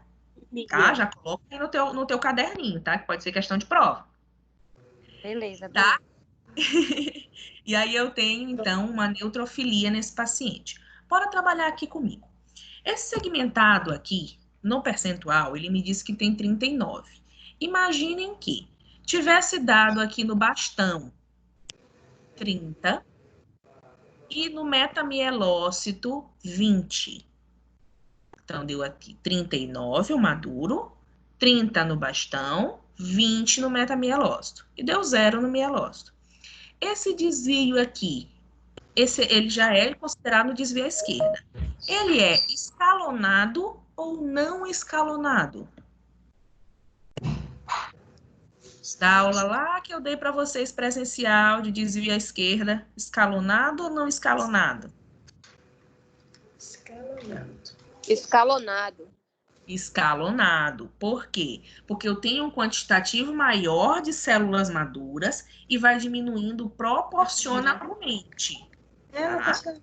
tá? Já coloca aí no teu caderninho, tá? Que pode ser questão de prova. Beleza. Tá? E aí eu tenho, então, uma neutrofilia nesse paciente. Bora trabalhar aqui comigo. Esse segmentado aqui, no percentual, ele me disse que tem 39. Imaginem que tivesse dado aqui no bastão 30 e no metamielócito 20. Então, deu aqui 39, o maduro, 30 no bastão, 20 no metamielócito. E deu 0 no mielócito. Esse desvio aqui, ele já é considerado desvio à esquerda. Ele é escalonado ou não escalonado? Da aula lá que eu dei para vocês presencial de desvio à esquerda, escalonado ou não escalonado? Escalonado. Escalonado. Por quê? Porque eu tenho um quantitativo maior de células maduras e vai diminuindo proporcionalmente. Tá?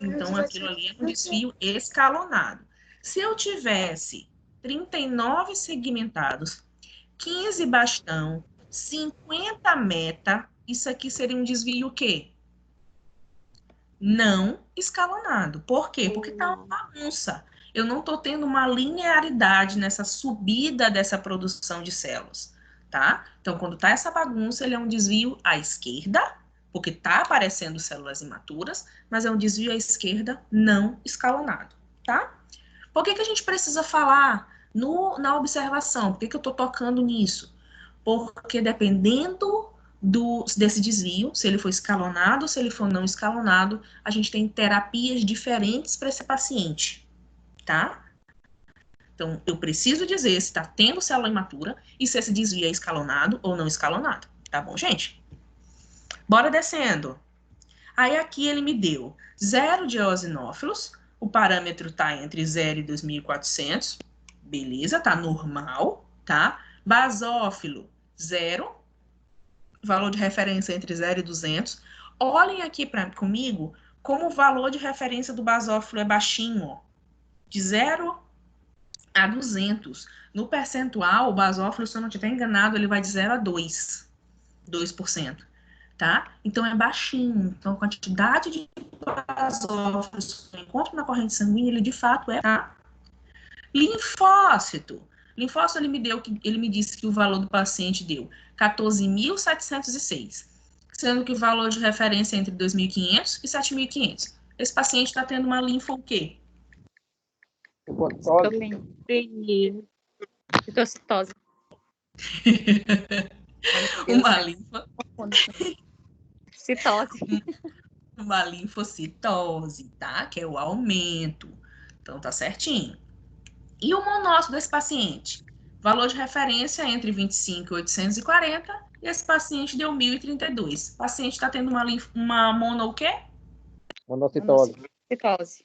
Então, aquilo ali é um desvio escalonado. Se eu tivesse 39 segmentados, 15 bastão, 50 meta, isso aqui seria um desvio o quê? Não escalonado. Por quê? Porque tá uma bagunça. Eu não estou tendo uma linearidade nessa subida dessa produção de células, tá? Então, quando tá essa bagunça, ele é um desvio à esquerda, porque tá aparecendo células imaturas, mas é um desvio à esquerda não escalonado, tá? Por que a gente precisa falar na observação? Por que eu estou tocando nisso? Porque dependendo desse desvio, se ele for escalonado, se ele for não escalonado, a gente tem terapias diferentes para esse paciente, tá? Então, eu preciso dizer se está tendo célula imatura e se esse desvio é escalonado ou não escalonado, tá bom, gente? Bora descendo. Aí aqui ele me deu 0 de eosinófilos, o parâmetro tá entre 0 e 2.400, beleza, tá normal, tá? Basófilo, 0, valor de referência entre 0 e 200. Olhem aqui comigo como o valor de referência do basófilo é baixinho, ó, de 0 a 200. No percentual, o basófilo, se eu não estiver enganado, ele vai de 0 a 2%, tá? Então, é baixinho. Então, a quantidade de basófilos que eu encontro na corrente sanguínea, ele de fato é, tá? Linfócito. Linfócito, ele me disse que o valor do paciente deu 14.706, sendo que o valor de referência é entre 2.500 e 7.500. Esse paciente está tendo uma linfa o quê? Citocitose. Uma linfa. Citose. Uma linfocitose, tá? Que é o aumento. Então, tá certinho. E o monócito desse paciente? Valor de referência entre 25 e 840, e esse paciente deu 1.032. O paciente está tendo uma mono o quê? Monocitose. Citose.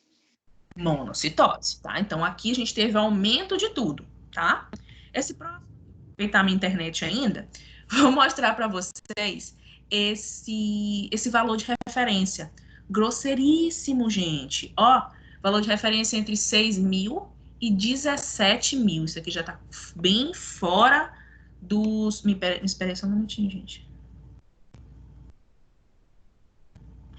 Monocitose, tá? Então, aqui a gente teve aumento de tudo, tá? Esse próximo, aproveitar a minha internet ainda, vou mostrar para vocês esse valor de referência. Grosseiríssimo, gente. Ó, valor de referência entre 6.000 e 17.000. Isso aqui já tá bem fora dos... Me espera só um minutinho, gente.